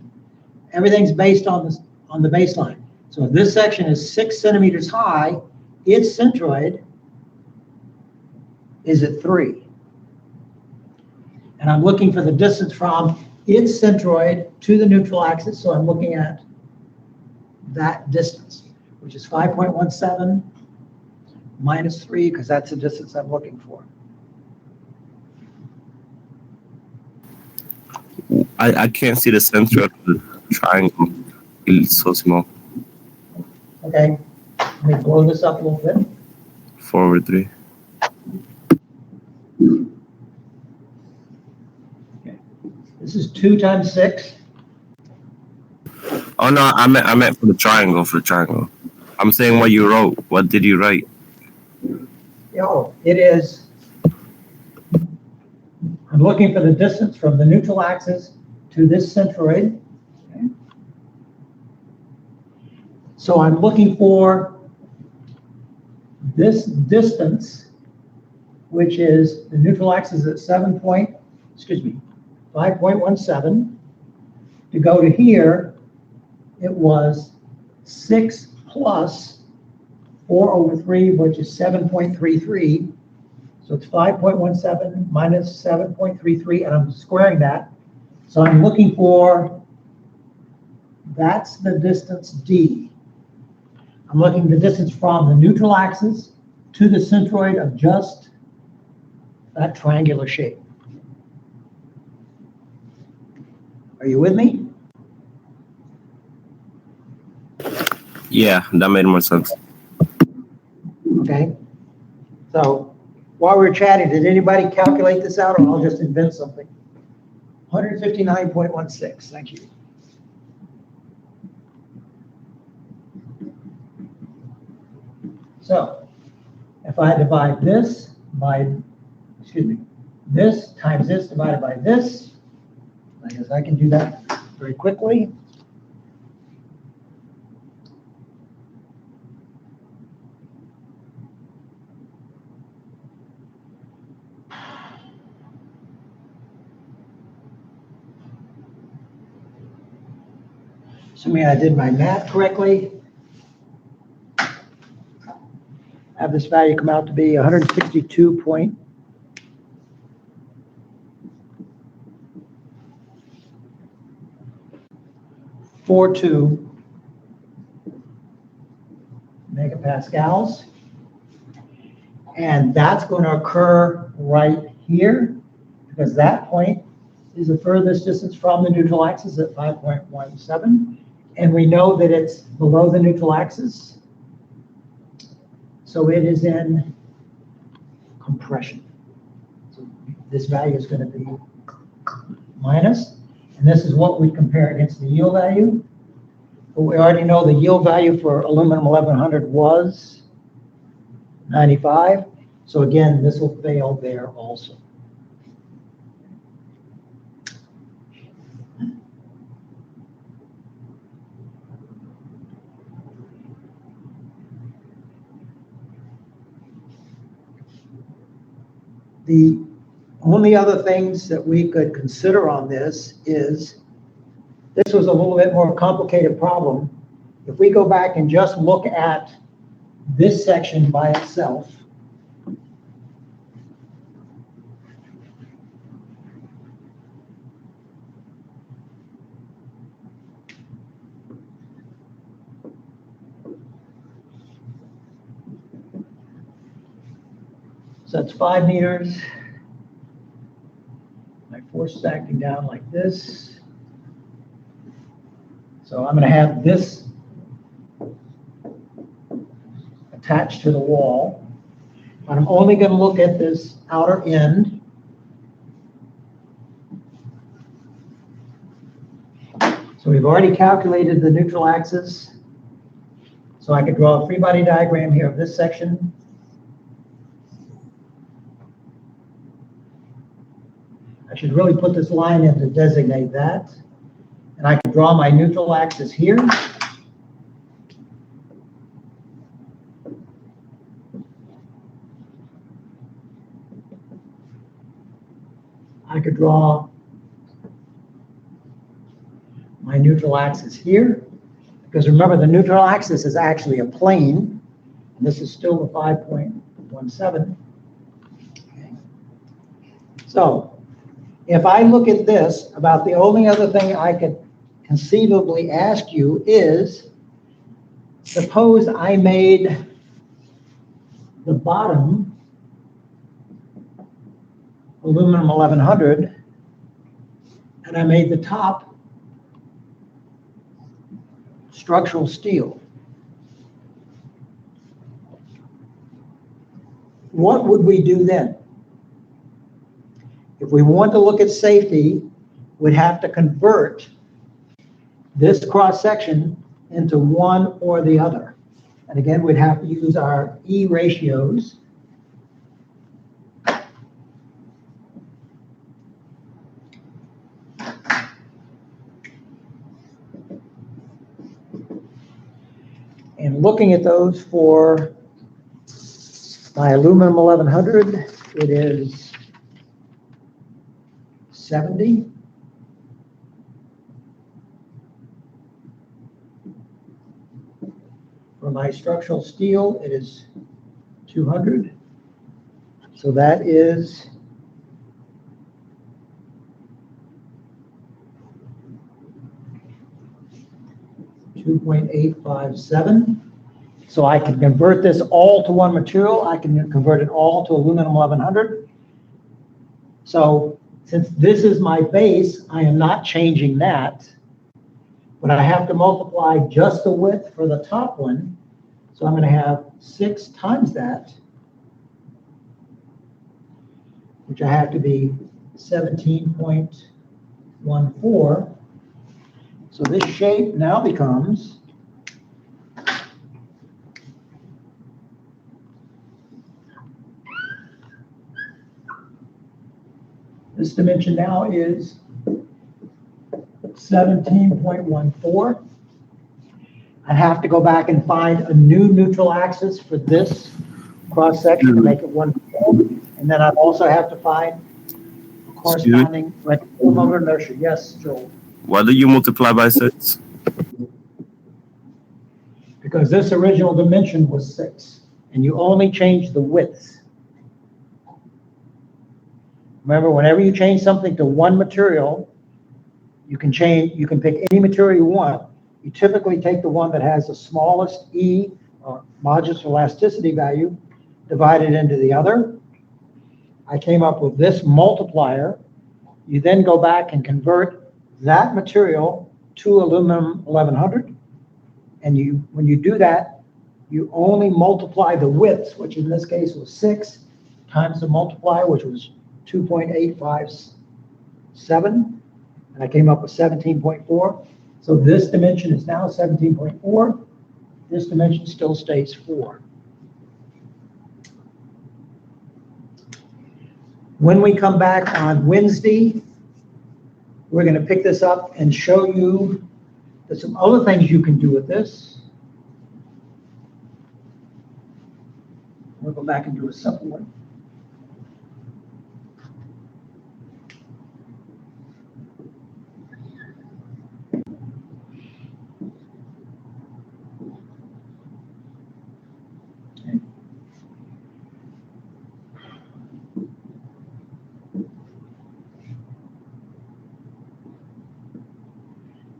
Speaker 1: Everything's based on the baseline. So if this section is 6 centimeters high, its centroid is at 3. And I'm looking for the distance from its centroid to the neutral axis, so I'm looking at that distance, which is 5.17 minus 3, because that's the distance I'm looking for.
Speaker 2: I can't see the center of the triangle. It's so small.
Speaker 1: Okay, let me blow this up a little bit.
Speaker 2: 4/3.
Speaker 1: This is 2 times 6.
Speaker 2: Oh no, I meant for the triangle. For the triangle. I'm saying what you wrote. What did you write?
Speaker 1: Oh, it is. I'm looking for the distance from the neutral axis to this centroid. Okay. So I'm looking for this distance, which is the neutral axis at 5.17. To go to here, it was 6 plus 4/3, which is 7.33. So it's 5.17 minus 7.33, and I'm squaring that. So I'm looking for, that's the distance D. I'm looking at the distance from the neutral axis to the centroid of just that triangular shape. Are you with me?
Speaker 2: Yeah, that made more sense.
Speaker 1: Okay. So while we're chatting, did anybody calculate this out, or I'll just invent something? 159.16, thank you. So if I divide this by, this times this divided by this, I guess I can do that very quickly. Assuming I did my math correctly, have this value come out to be 162.42 megapascals. And that's going to occur right here, because that point is the furthest distance from the neutral axis at 5.17. And we know that it's below the neutral axis. So it is in compression. So this value is going to be minus, and this is what we compare against the yield value. But we already know the yield value for aluminum 1100 was 95. So again, this will fail there also. The only other things that we could consider on this is, this was a little bit more complicated problem. If we go back and just look at this section by itself, so that's 5 meters. My force is acting down like this. So I'm going to have this attached to the wall. But I'm only going to look at this outer end. So we've already calculated the neutral axis. So I could draw a free body diagram here of this section. I should really put this line in to designate that. And I can draw my neutral axis here. I could draw my neutral axis here. Because remember, the neutral axis is actually a plane. And this is still the 5.17. Okay. So if I look at this, about the only other thing I could conceivably ask you is, suppose I made the bottom aluminum 1100, and I made the top structural steel. What would we do then? If we want to look at safety, we'd have to convert this cross-section into one or the other. And again, we'd have to use our E ratios. And looking at those for my aluminum 1100, it is 70. For my structural steel, it is 200. So that is 2.857. So I can convert this all to one material. I can convert it all to aluminum 1100. So since this is my base, I am not changing that. But I have to multiply just the width for the top one. So I'm going to have 6 times that, which I have to be 17.14. So this shape now becomes this dimension now is 17.14. I'd have to go back and find a new neutral axis for this cross section to make it 1.4. And then I'd also have to find a corresponding reticle moment of inertia. Yes, Joel.
Speaker 2: Why do you multiply by 6?
Speaker 1: Because this original dimension was 6, and you only change the width. Remember, whenever you change something to one material, you can pick any material you want. You typically take the one that has the smallest E, or modulus elasticity value, divide it into the other. I came up with this multiplier. You then go back and convert that material to aluminum 1100. And when you do that, you only multiply the widths, which in this case was 6, times the multiplier, which was 2.857. And I came up with 17.4. So this dimension is now 17.4. This dimension still stays 4. When we come back on Wednesday, we're going to pick this up and show you there's some other things you can do with this. We'll go back and do a simple one.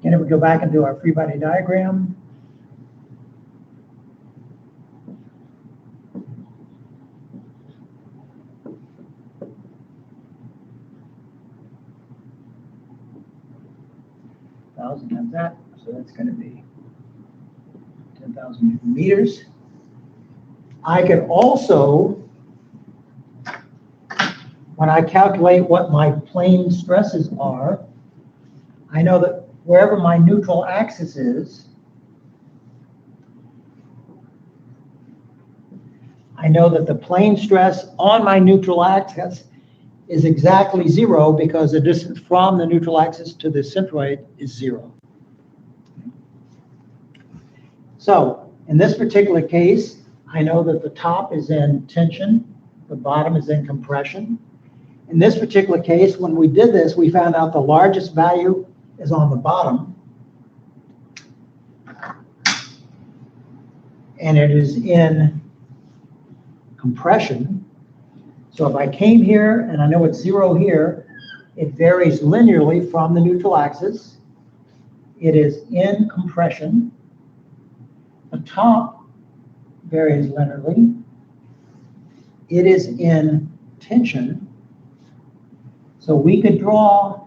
Speaker 1: And if we go back and do our free body diagram, thousand times that, so that's going to be 10,000 Newton meters. I can also, when I calculate what my plane stresses are, I know that wherever my neutral axis is, I know that the plane stress on my neutral axis is exactly 0 because the distance from the neutral axis to the centroid is 0. So in this particular case, I know that the top is in tension, the bottom is in compression. In this particular case, when we did this, we found out the largest value is on the bottom, and it is in compression. So if I came here, and I know it's 0 here, it varies linearly from the neutral axis. It is in compression. The top varies linearly. It is in tension. So we could draw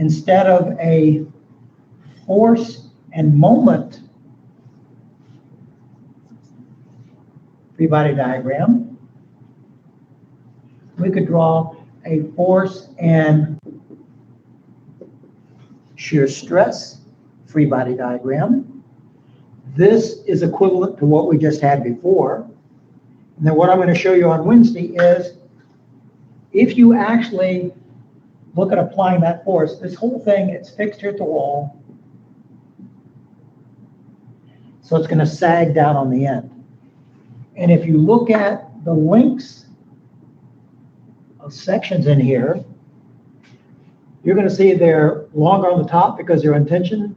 Speaker 1: instead of a force and moment free body diagram, we could draw a force and shear stress free body diagram. This is equivalent to what we just had before. And then what I'm going to show you on Wednesday is if you actually look at applying that force, this whole thing, it's fixed here at the wall. So it's going to sag down on the end. And if you look at the lengths of sections in here, you're going to see they're longer on the top because they're in tension,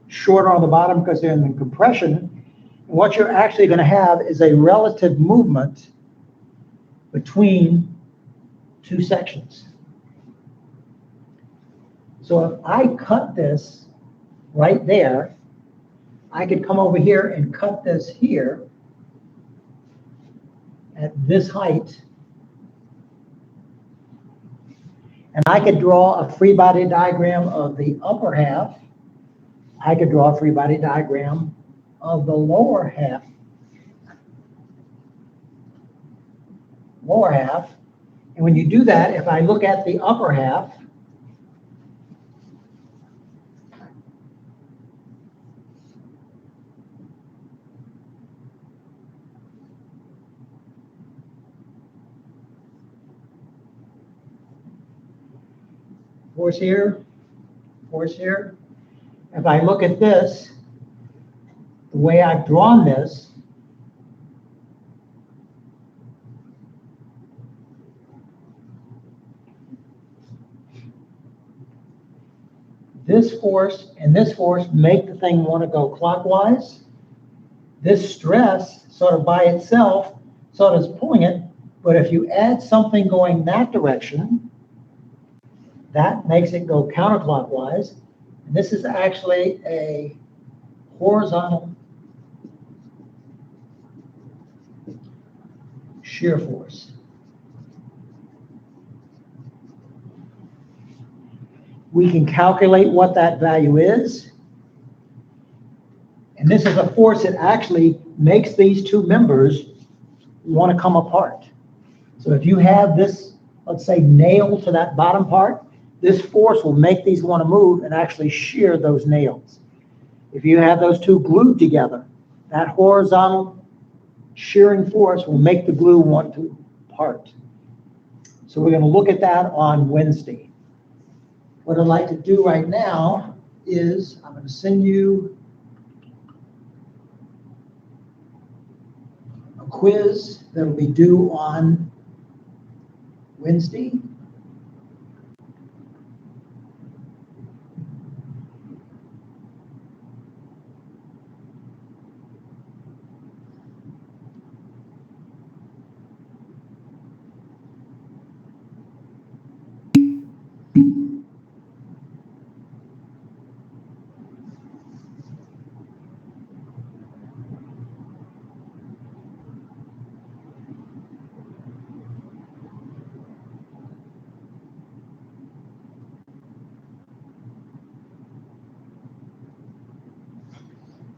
Speaker 1: shorter on the bottom because they're in compression. And what you're actually going to have is a relative movement between two sections. So if I cut this right there, I could come over here and cut this here at this height. And I could draw a free body diagram of the upper half. I could draw a free body diagram of the lower half. And when you do that, if I look at the upper half, force here, force here. If I look at this, the way I've drawn this, this force and this force make the thing want to go clockwise. This stress sort of by itself sort of is pulling it, but if you add something going that direction, that makes it go counterclockwise. And this is actually a horizontal shear force. We can calculate what that value is. And this is a force that actually makes these two members want to come apart. So if you have this, let's say, nail to that bottom part, this force will make these want to move and actually shear those nails. If you have those two glued together, that horizontal shearing force will make the glue want to part. So we're going to look at that on Wednesday. What I'd like to do right now is I'm going to send you a quiz that will be due on Wednesday.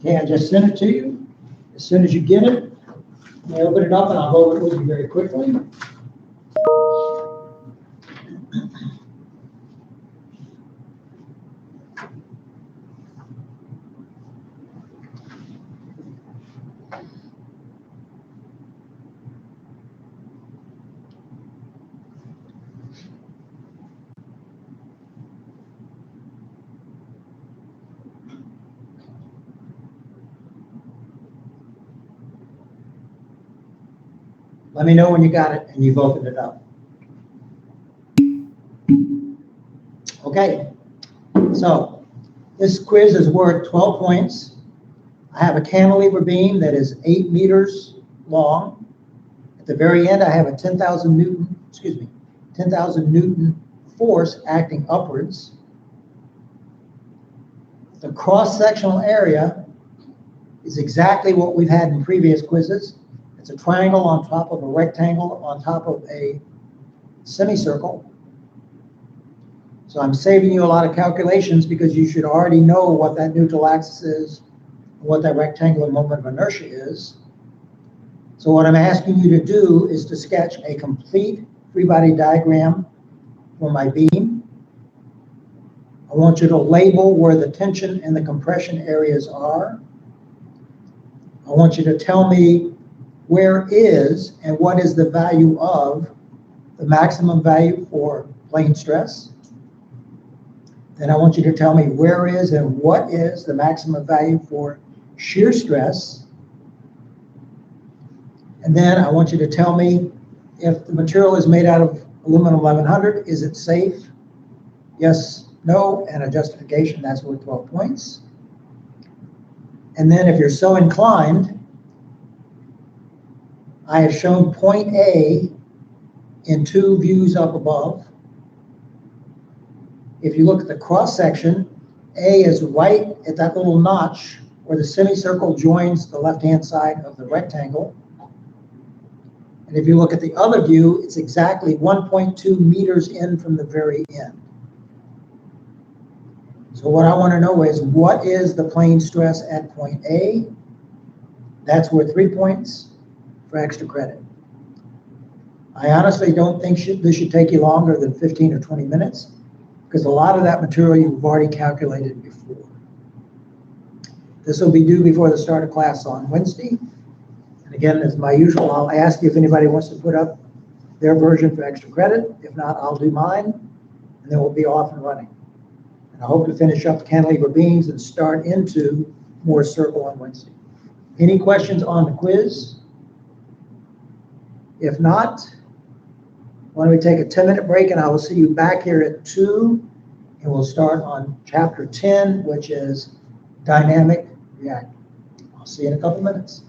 Speaker 1: Okay, I just sent it to you. As soon as you get it, you open it up and I'll go over it with you very quickly. Let me know when you got it and you've opened it up. Okay, so this quiz is worth 12 points. I have a cantilever beam that is 8 meters long. At the very end, I have a 10,000 Newton force acting upwards. The cross-sectional area is exactly what we've had in previous quizzes. It's a triangle on top of a rectangle on top of a semicircle. So I'm saving you a lot of calculations because you should already know what that neutral axis is, what that rectangular moment of inertia is. So what I'm asking you to do is to sketch a complete free body diagram for my beam. I want you to label where the tension and the compression areas are. I want you to tell me where is and what is the value of the maximum value for plane stress. Then I want you to tell me where is and what is the maximum value for shear stress. And then I want you to tell me if the material is made out of aluminum 1100, is it safe? Yes, no, and a justification, that's worth 12 points. And then if you're so inclined, I have shown point A in two views up above. If you look at the cross section, A is right at that little notch where the semicircle joins the left-hand side of the rectangle. And if you look at the other view, it's exactly 1.2 meters in from the very end. So what I want to know is, what is the plane stress at point A? That's worth 3 points for extra credit. I honestly don't think this should take you longer than 15 or 20 minutes, because a lot of that material you've already calculated before. This will be due before the start of class on Wednesday. And again, as my usual, I'll ask you if anybody wants to put up their version for extra credit. If not, I'll do mine, and then we'll be off and running. And I hope to finish up cantilever beams and start into more circle on Wednesday. Any questions on the quiz? If not, why don't we take a 10-minute break, and I will see you back here at 2, and we'll start on chapter 10, which is dynamic reactor. I'll see you in a couple minutes.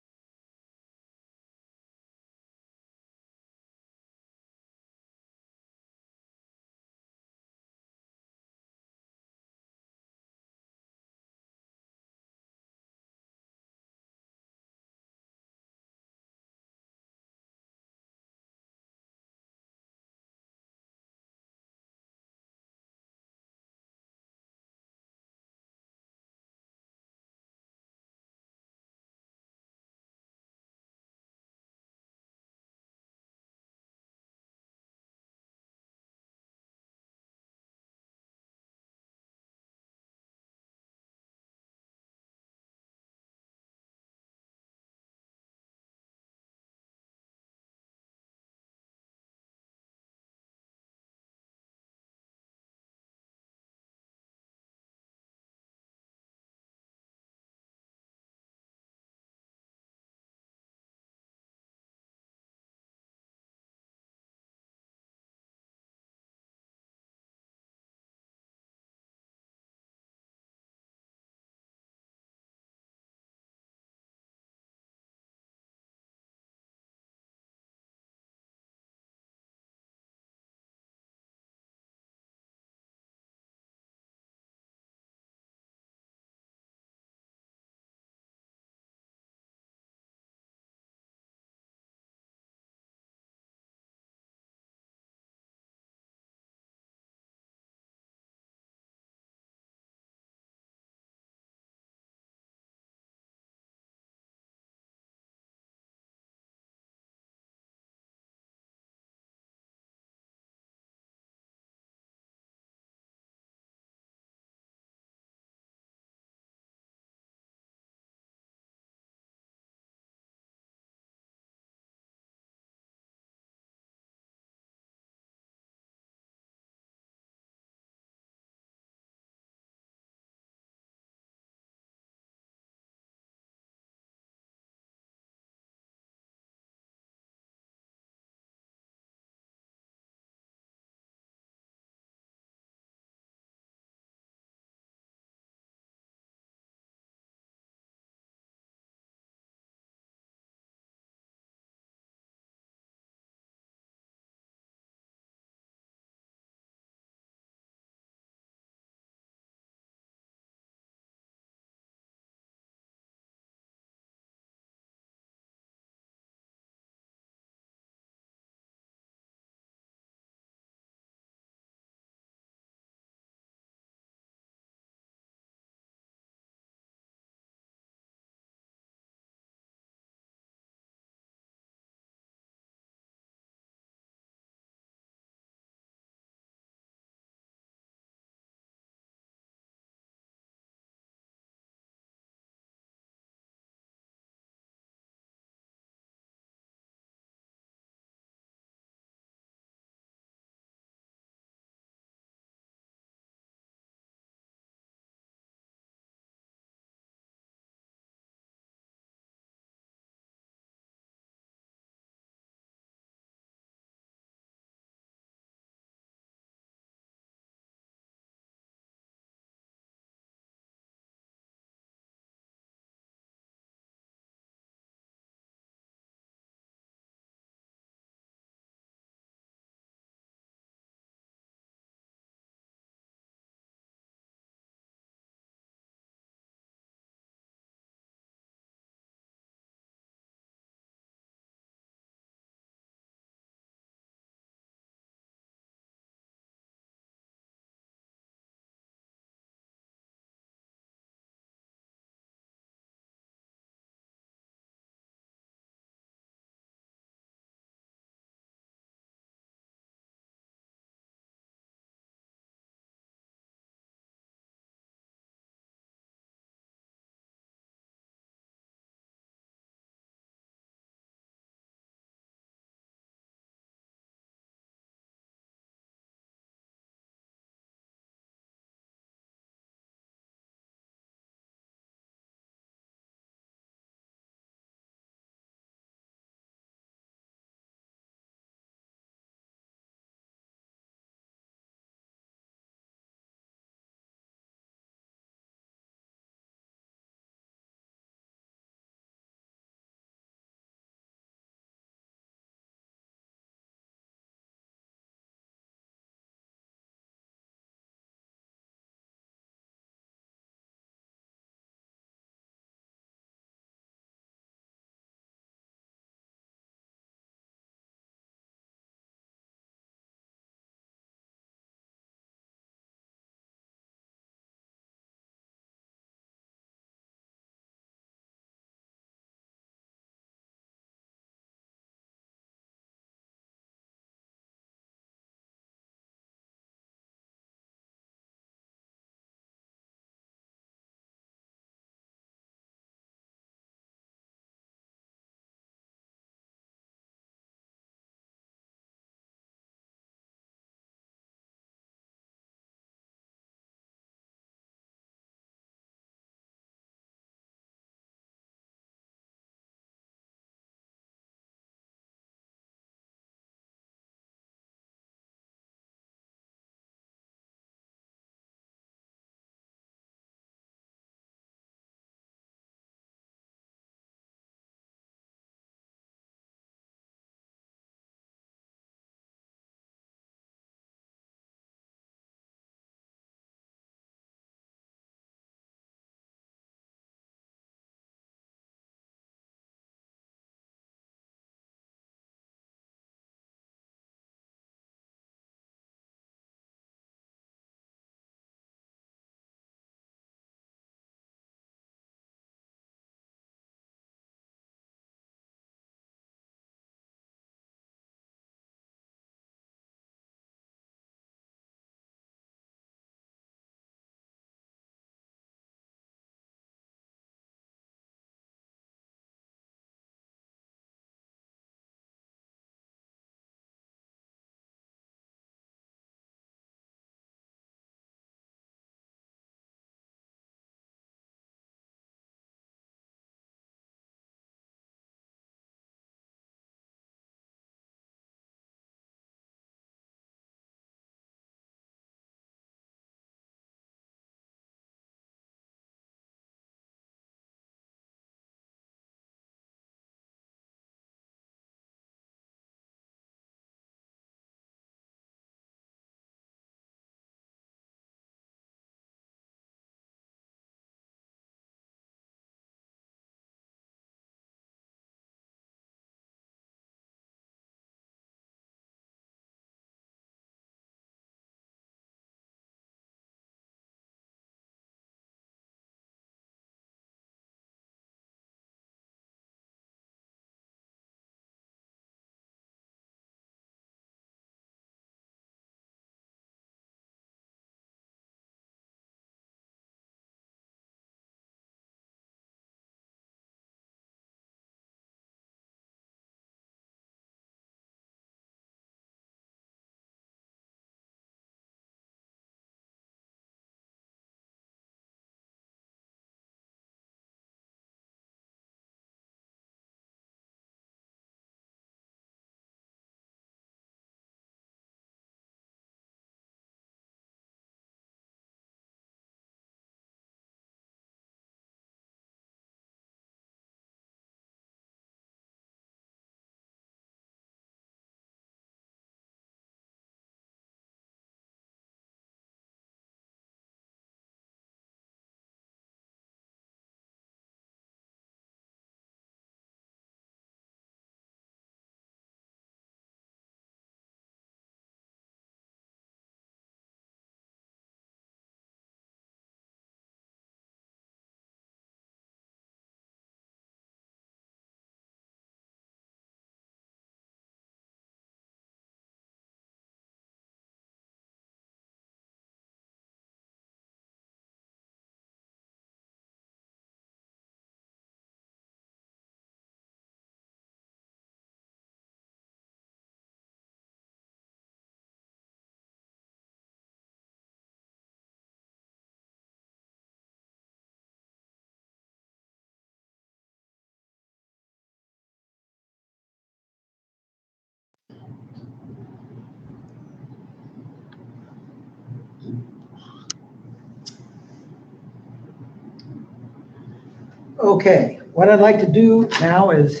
Speaker 1: Okay, what I'd like to do now is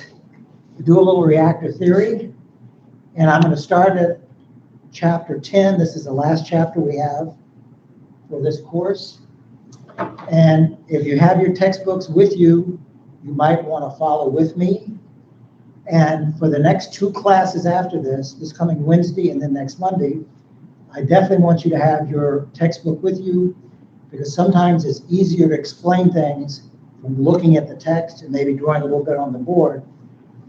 Speaker 1: do a little reactor theory. And I'm going to start at chapter 10. This is the last chapter we have for this course. And if you have your textbooks with you, you might want to follow with me. And for the next 2 classes after this coming Wednesday and then next Monday, I definitely want you to have your textbook with you, because sometimes it's easier to explain things from looking at the text and maybe drawing a little bit on the board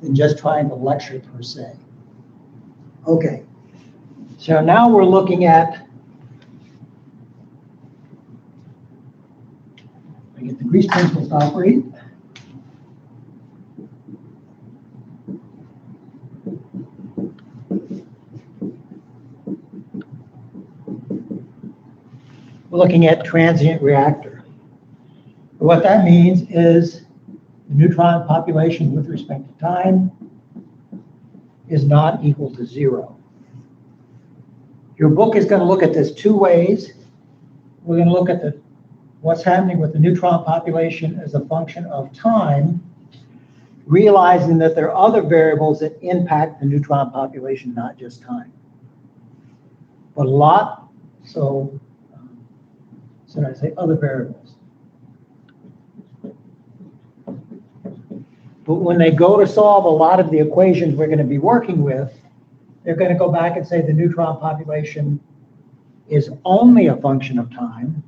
Speaker 1: than just trying to lecture per se. Okay, so now we're looking at, I get the grease pencils to operate. We're looking at transient reactor. What that means is the neutron population with respect to time is not equal to 0. Your book is going to look at this 2 ways. We're going to look at what's happening with the neutron population as a function of time, realizing that there are other variables that impact the neutron population, not just time. But a lot, so I say other variables. But when they go to solve a lot of the equations we're going to be working with, they're going to go back and say the neutron population is only a function of time.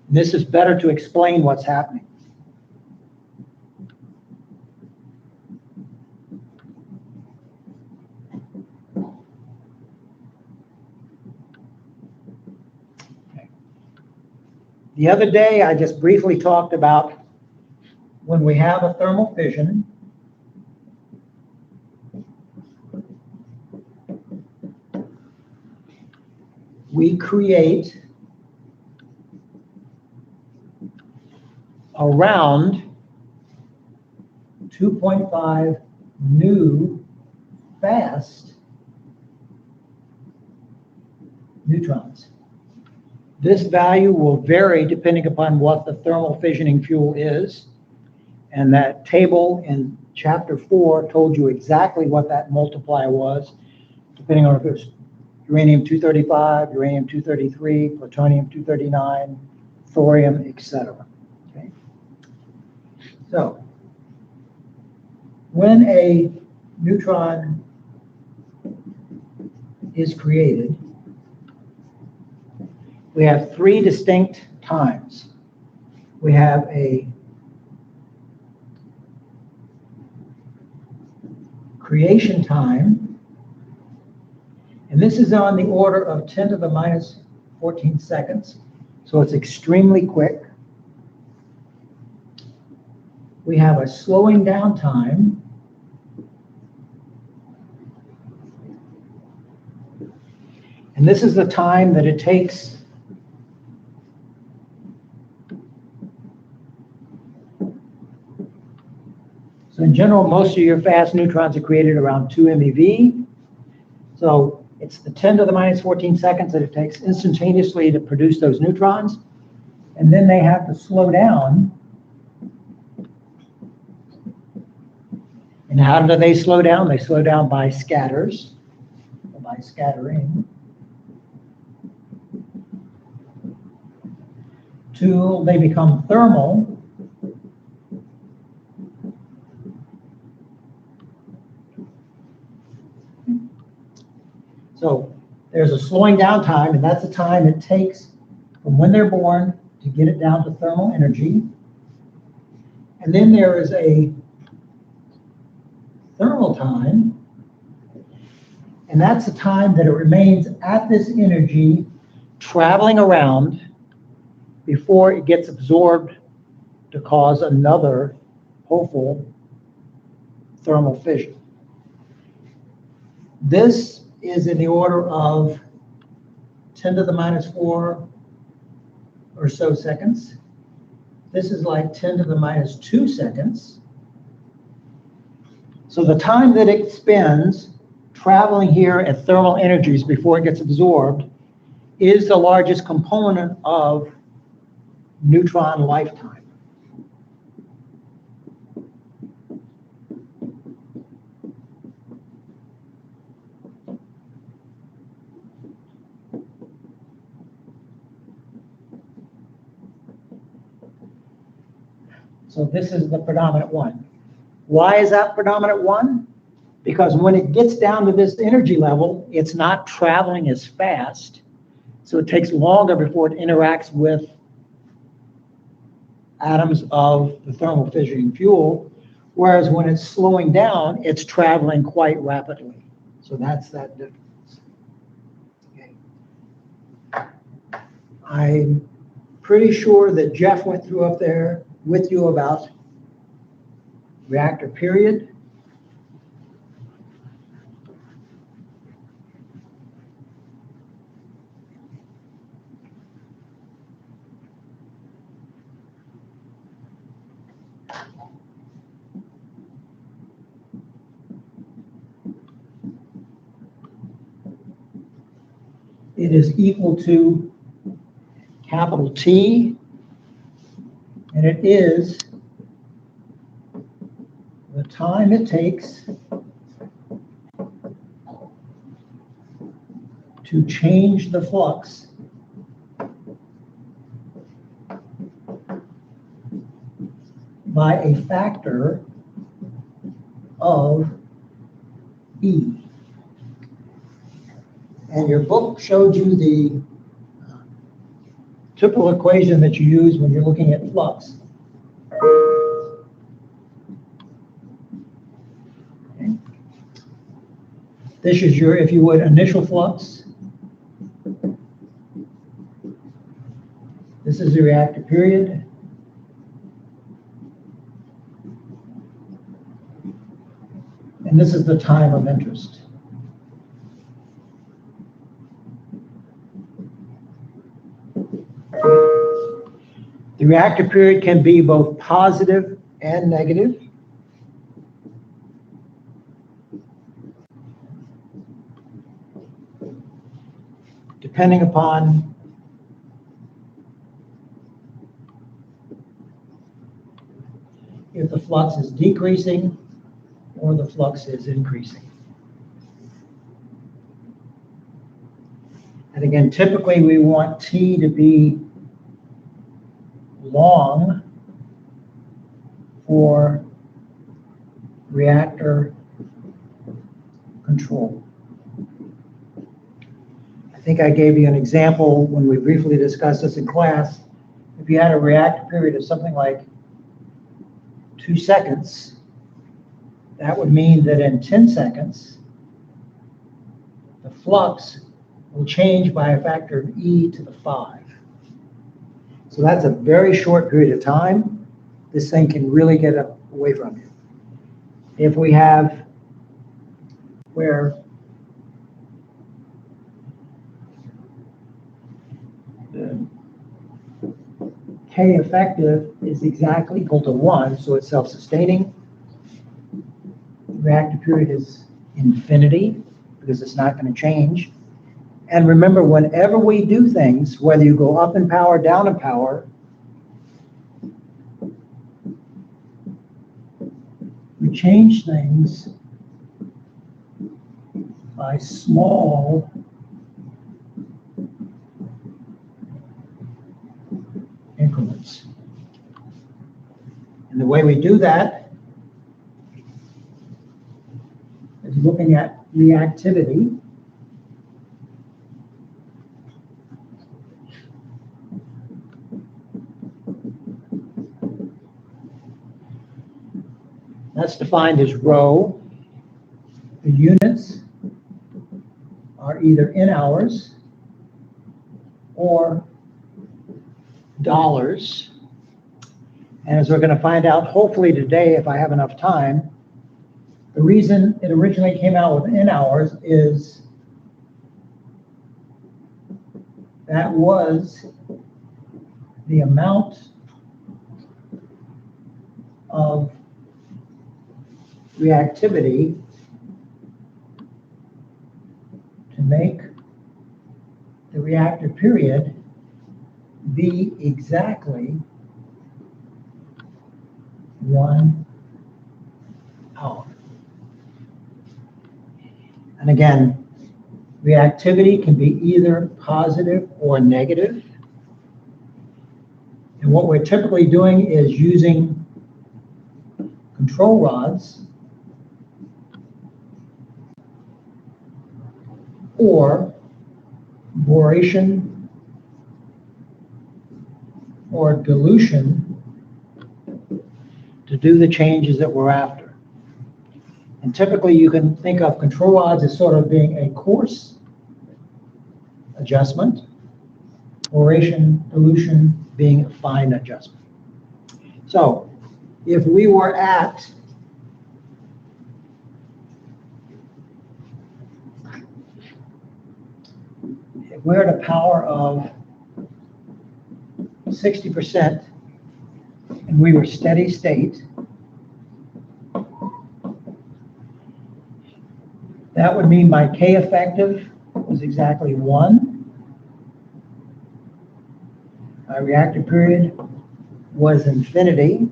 Speaker 1: This is better to explain what's happening. The other day, I just briefly talked about when we have a thermal fission, we create around 2.5 new fast neutrons. This value will vary depending upon what the thermal fissioning fuel is. And that table in chapter 4 told you exactly what that multiplier was, depending on if it was uranium-235, uranium-233, plutonium-239, thorium, etc. Okay. So, when a neutron is created, we have 3 distinct times. We have a creation time, and this is on the order of 10 to the minus 14 seconds, so it's extremely quick. We have a slowing down time, and this is the time that it takes So in general, most of your fast neutrons are created around 2 MeV. So it's the 10 to the minus 14 seconds that it takes instantaneously to produce those neutrons. And then they have to slow down. And how do they slow down? They slow down by scatters, or by scattering, till they become thermal. So there's a slowing down time, and that's the time it takes from when they're born to get it down to thermal energy. And then there is a thermal time, and that's the time that it remains at this energy traveling around before it gets absorbed to cause another hopeful thermal fission. This is in the order of 10 to the minus 4 or so seconds. This is like 10 to the minus 2 seconds. So the time that it spends traveling here at thermal energies before it gets absorbed is the largest component of neutron lifetime. So this is the predominant one. Why is that predominant one? Because when it gets down to this energy level, it's not traveling as fast. So it takes longer before it interacts with atoms of the thermal fission fuel. Whereas when it's slowing down, it's traveling quite rapidly. So that's that difference. Okay. I'm pretty sure that Jeff went through up there with you about reactor period. It is equal to capital T, and it is the time it takes to change the flux by a factor of E. And your book showed you the typical equation that you use when you're looking at flux. Okay. This is your, if you would, initial flux. This is the reactor period. And this is the time of interest. The reactor period can be both positive and negative. Depending upon if the flux is decreasing or the flux is increasing. And again, typically we want T to be long for reactor control. I think I gave you an example when we briefly discussed this in class. If you had a reactor period of something like 2 seconds, that would mean that in 10 seconds, the flux will change by a factor of e to the 5. So that's a very short period of time. This thing can really get away from you. If we have where the K effective is exactly equal to 1, so it's self-sustaining. The reactor period is infinity because it's not going to change. And remember, whenever we do things, whether you go up in power, down in power, we change things by small increments. And the way we do that is looking at reactivity. That's defined as rho. The units are either in hours or dollars. And as we're going to find out, hopefully today, if I have enough time, the reason it originally came out with in hours is that was the amount of reactivity make the reactor period be exactly 1 hour. And again, reactivity can be either positive or negative. And what we're typically doing is using control rods or boration or dilution to do the changes that we're after. And typically you can think of control rods as sort of being a coarse adjustment, boration, dilution being a fine adjustment. So if we were at we're at a power of 60% and we were steady state, that would mean my K effective was exactly 1. My reactor period was infinity.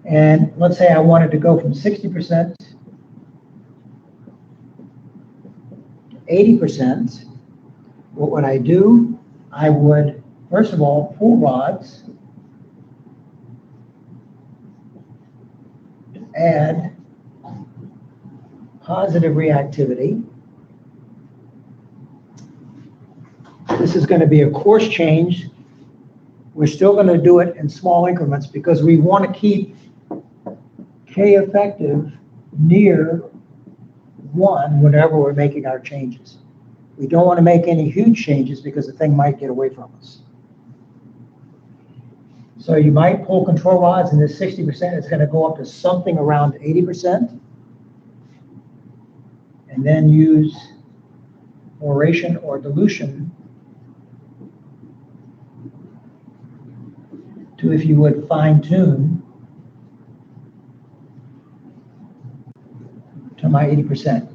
Speaker 1: And let's say I wanted to go from 60% to 80%. What would I do? I would, first of all, pull rods, add positive reactivity. This is going to be a course change. We're still going to do it in small increments because we want to keep K effective near 1 whenever we're making our changes. We don't want to make any huge changes because the thing might get away from us. So you might pull control rods and this 60% is going to go up to something around 80%. And then use boration or dilution to, if you would, fine tune to my 80%.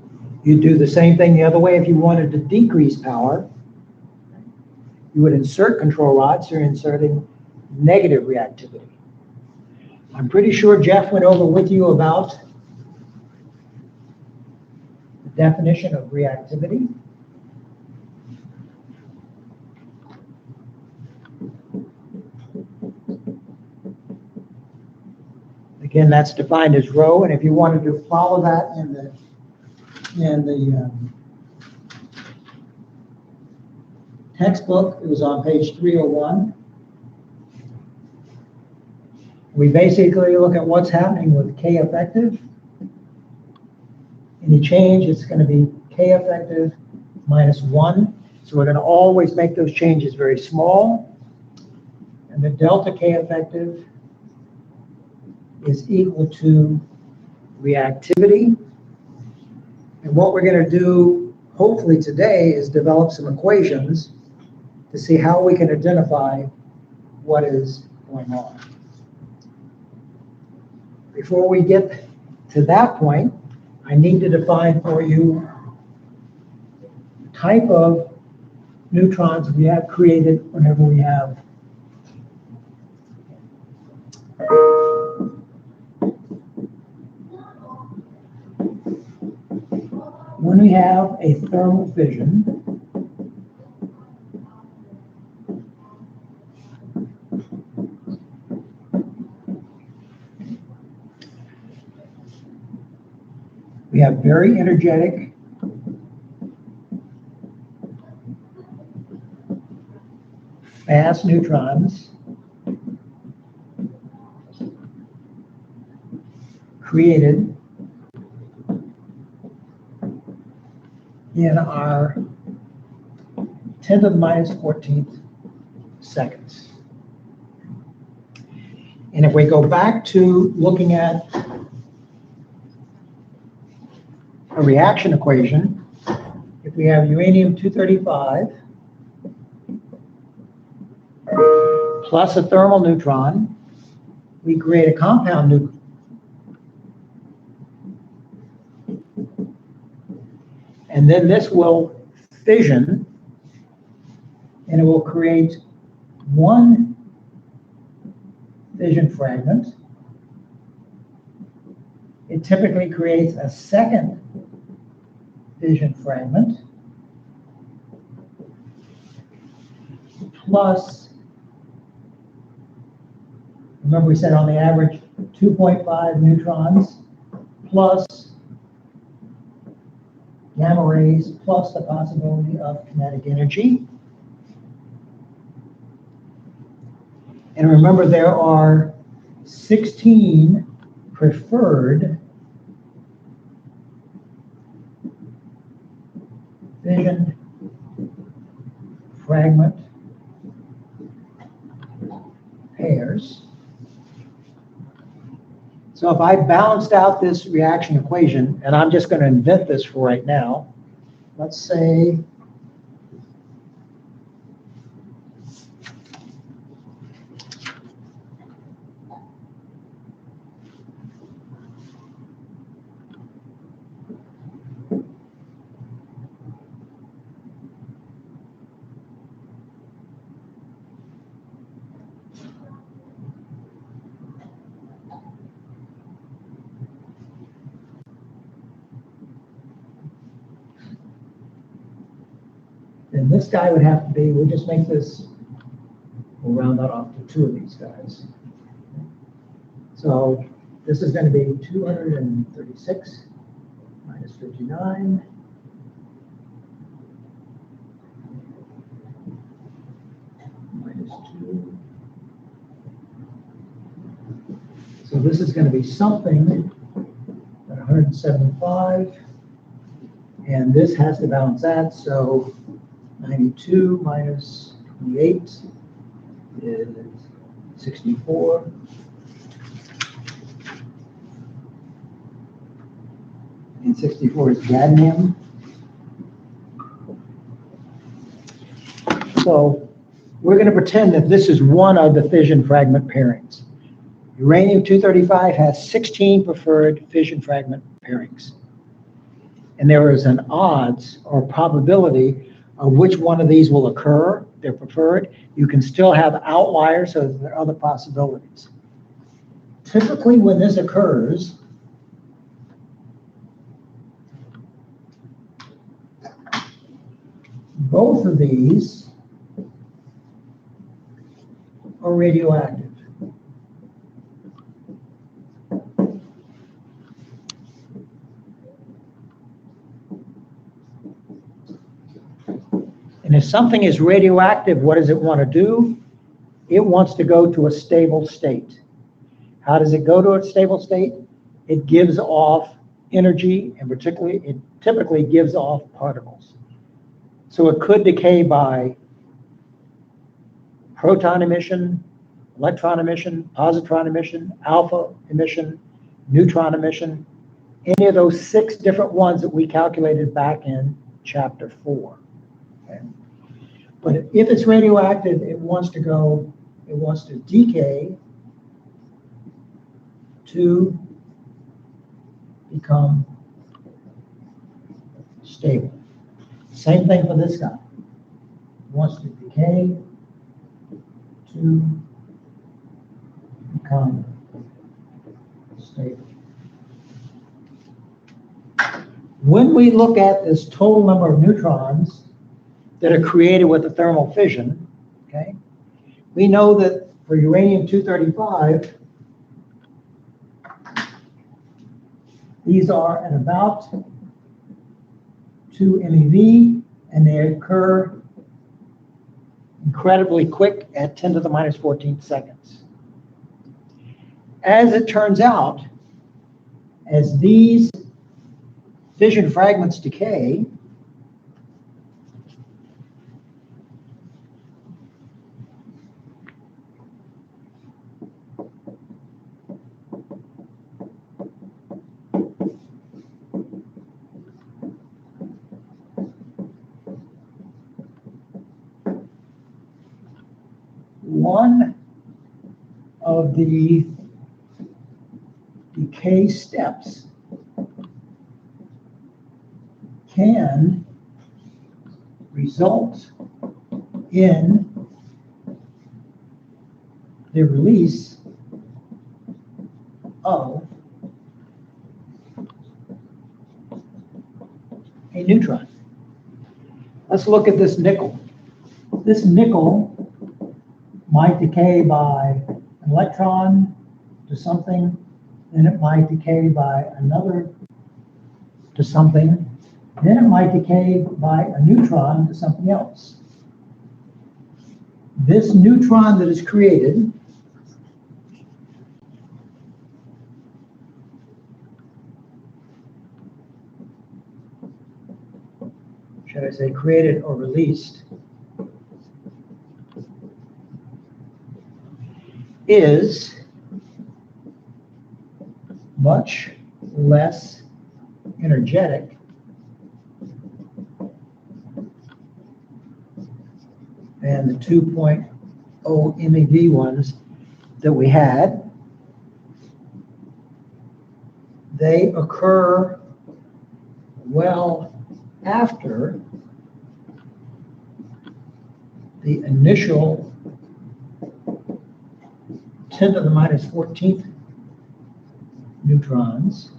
Speaker 1: You do the same thing the other way. If you wanted to decrease power, you would insert control rods. You're inserting negative reactivity. I'm pretty sure Jeff went over with you about the definition of reactivity. Again, that's defined as rho, and if you wanted to follow that in the textbook, it was on page 301. We basically look at what's happening with K effective. Any change, it's going to be K effective minus 1. So we're going to always make those changes very small. And the delta K effective is equal to reactivity. And what we're going to do, hopefully today, is develop some equations to see how we can identify what is going on. Before we get to that point, I need to define for you the type of neutrons we have created whenever we have a thermal fission. We have very energetic fast neutrons created in our 10 to the minus 14th seconds. And if we go back to looking at a reaction equation, if we have uranium-235 plus a thermal neutron, we create a compound neutron. And then this will fission, and it will create one fission fragment. It typically creates a second fission fragment, plus, remember we said on the average 2.5 neutrons, plus gamma rays, plus the possibility of kinetic energy. And remember, there are 16 preferred fission fragment pairs. So if I balanced out this reaction equation, and I'm just going to invent this for right now, let's say then this guy would have to be, we'll just make this, we'll round that off to 2 of these guys. So this is going to be 236 minus 59. Minus 2. So this is going to be something at 175. And this has to balance that, so 92 minus 28 is 64. And 64 is gadmium. So we're going to pretend that this is one of the fission fragment pairings. Uranium-235 has 16 preferred fission fragment pairings. And there is an odds or probability of which one of these will occur. They're preferred. You can still have outliers, so there are other possibilities. Typically, when this occurs, both of these are radioactive. And if something is radioactive, what does it want to do? It wants to go to a stable state. How does it go to a stable state? It gives off energy, and particularly, it typically gives off particles. So it could decay by proton emission, electron emission, positron emission, alpha emission, neutron emission, any of those 6 different ones that we calculated back in chapter 4. Okay. But if it's radioactive, it wants to decay to become stable. Same thing for this guy. It wants to decay to become stable. When we look at this total number of neutrons that are created with the thermal fission, okay, we know that for uranium-235, these are at about 2 MeV, and they occur incredibly quick at 10 to the minus 14 seconds. As it turns out, as these fission fragments decay, one of the decay steps can result in the release of a neutron. Let's look at this nickel. This nickel might decay by an electron to something, then it might decay by another to something, then it might decay by a neutron to something else. This neutron that is created should I say created or released, is much less energetic than the 2.0 MeV ones that we had. They occur well after the initial 10 to the minus 14th neutrons.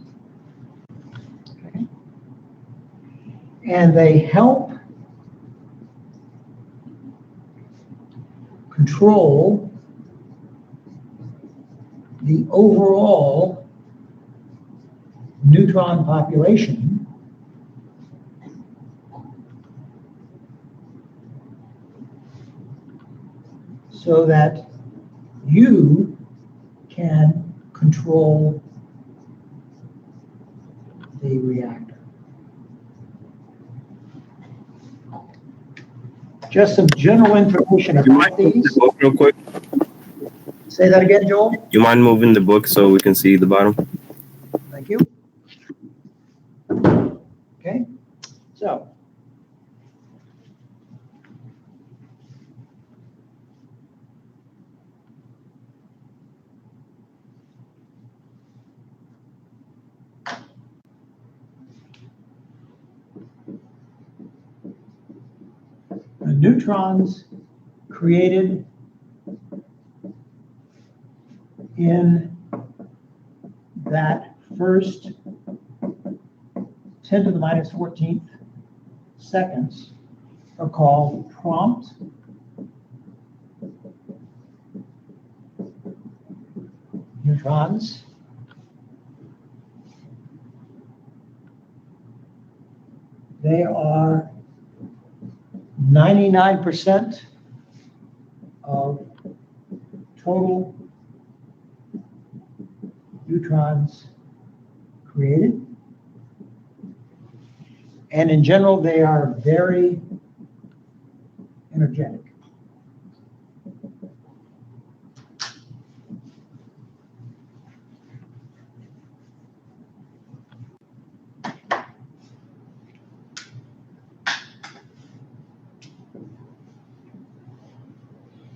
Speaker 1: Okay. And they help control the overall neutron population so that you can control the reactor. Just some general information
Speaker 2: You
Speaker 1: about
Speaker 2: mind moving the
Speaker 1: these.
Speaker 2: book real quick?
Speaker 1: Say that again, Joel.
Speaker 2: You mind moving the book so we can see the bottom?
Speaker 1: Thank you. Okay, so. The neutrons created in that first 10 to the minus 14th seconds are called prompt neutrons. They are 99% of total neutrons created. And in general, they are very energetic.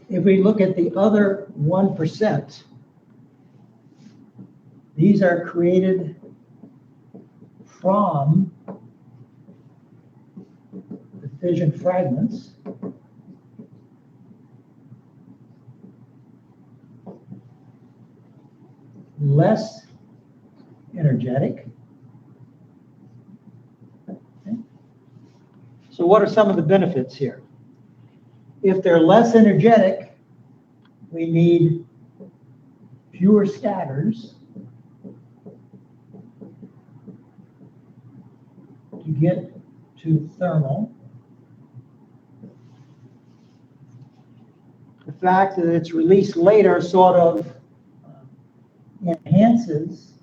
Speaker 1: If we look at the other 1%, these are created from the fission fragments. Less energetic. Okay. So what are some of the benefits here? If they're less energetic, we need fewer scatters to get to thermal. The fact that it's released later sort of enhances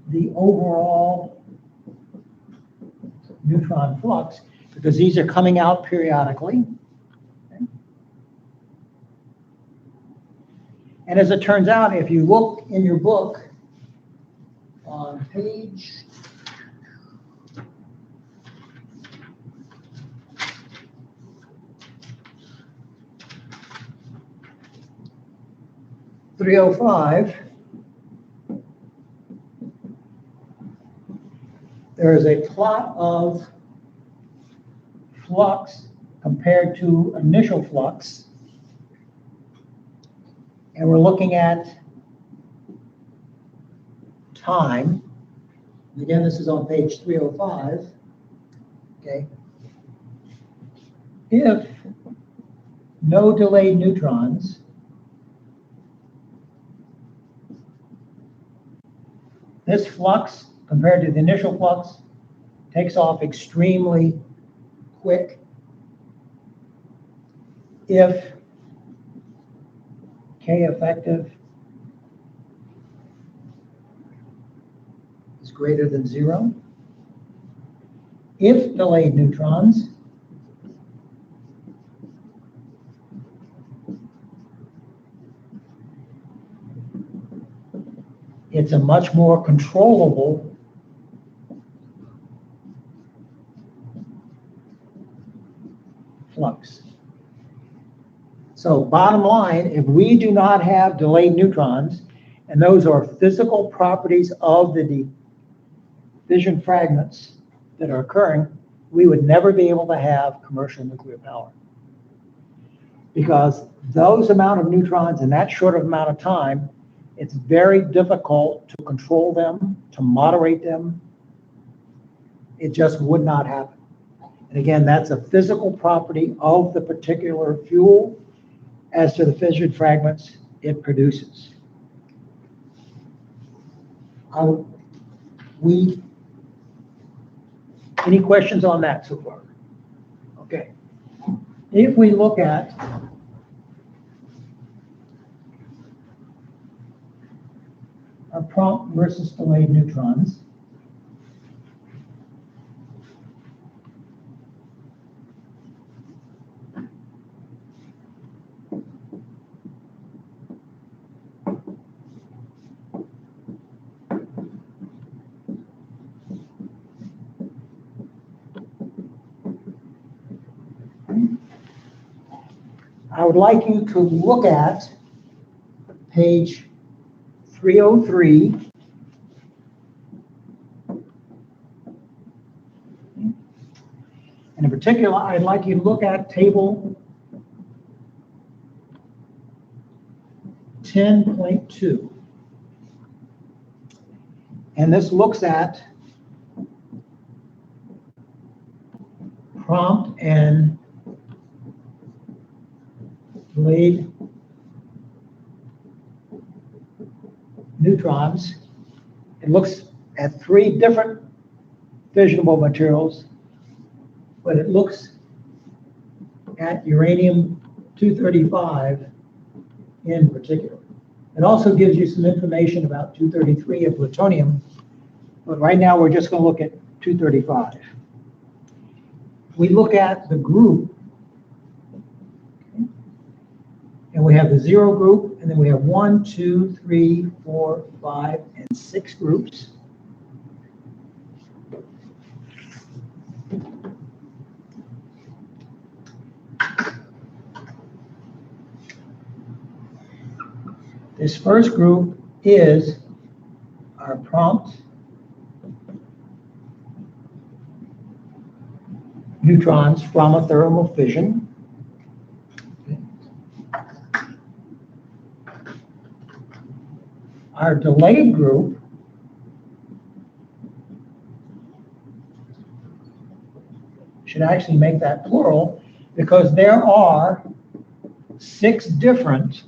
Speaker 1: the overall neutron flux because these are coming out periodically. Okay. And as it turns out, if you look in your book on page 305, there is a plot of flux compared to initial flux. And we're looking at time. Again, this is on page 305. Okay. If no delayed neutrons this flux compared to the initial flux takes off extremely quick. If K effective is greater than 0. If delayed neutrons it's a much more controllable flux. So bottom line, if we do not have delayed neutrons, and those are physical properties of the fission fragments that are occurring, we would never be able to have commercial nuclear power. Because those amount of neutrons in that short of amount of time, it's very difficult to control them, to moderate them. It just would not happen. And again, that's a physical property of the particular fuel as to the fission fragments it produces. Any questions on that so far? Okay. If we look at our prompt versus delayed neutrons, I would like you to look at page 303. And in particular, I'd like you to look at table 10.2. And this looks at prompt and delayed neutrons. It looks at 3 different fissionable materials, but it looks at uranium-235 in particular. It also gives you some information about 233 and plutonium, but right now we're just going to look at 235. We look at the group, and we have the 0 group, and then we have 1, 2, 3, 4, 5, and 6 groups. This first group is our prompt neutrons from a thermal fission. Our delayed group should actually make that plural because there are 6 different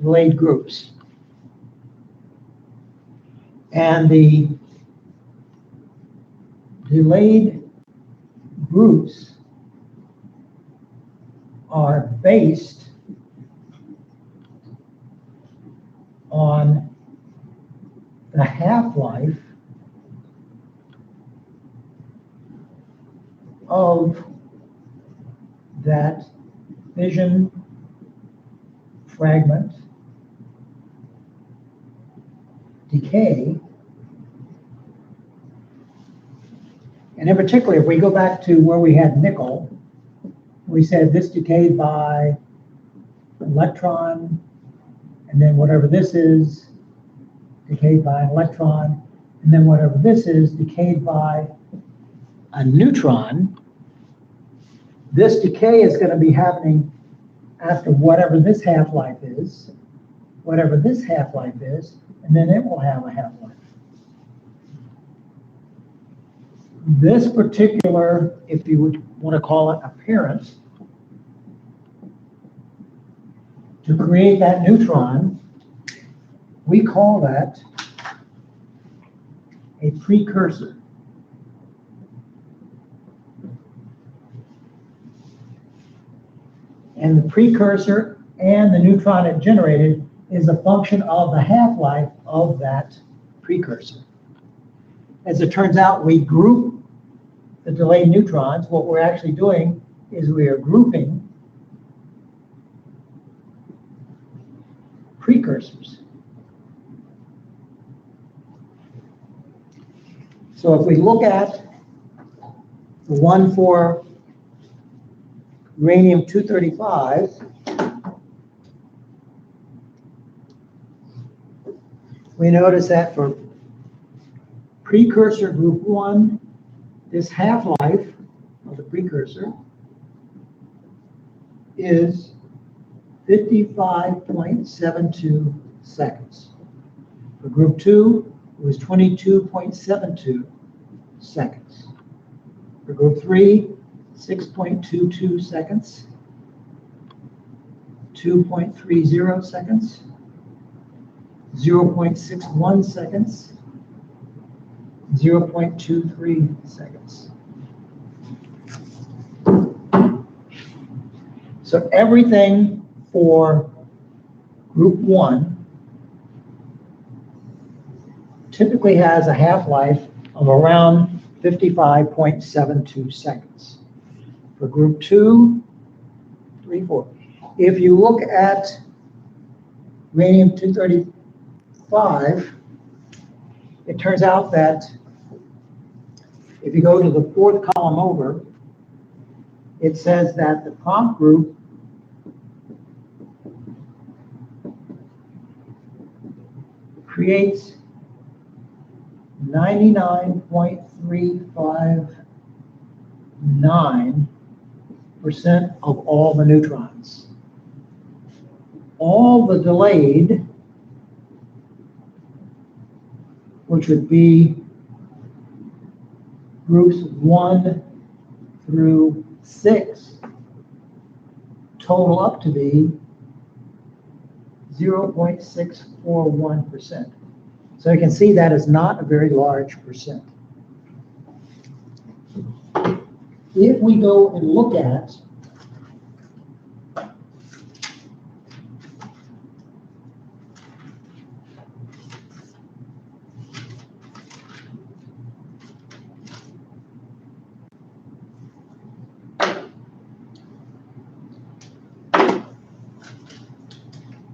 Speaker 1: delayed groups. And the delayed groups are based on the half-life of that fission fragment decay. And in particular, if we go back to where we had nickel, We said this decayed by electron, and then whatever this is, decayed by an electron, and then whatever this is, decayed by a neutron. This decay is going to be happening after whatever this half-life is, whatever this half-life is, and then it will have a half-life. This particular, if you would want to call it appearance, to create that neutron, we call that a precursor. And the precursor and the neutron it generated is a function of the half-life of that precursor. As it turns out, we group the delayed neutrons. What we're actually doing is we are grouping precursors. So if we look at the one for uranium-235, we notice that for precursor group 1, this half-life of the precursor is 55.72 seconds. For group 2, it was 22.72 seconds. For group 3, 6.22 seconds, 2.30 seconds, 0.61 seconds, 0.23 seconds. So everything for group 1 typically has a half-life of around 55.72 seconds. For group 2, 3, 4. If you look at uranium-235, it turns out that if you go to the 4th column over, it says that the prompt group creates 99.359% of all the neutrons. All the delayed, which would be groups 1 through 6, total up to be 0.641%. So you can see that is not a very large percent. If we go and look at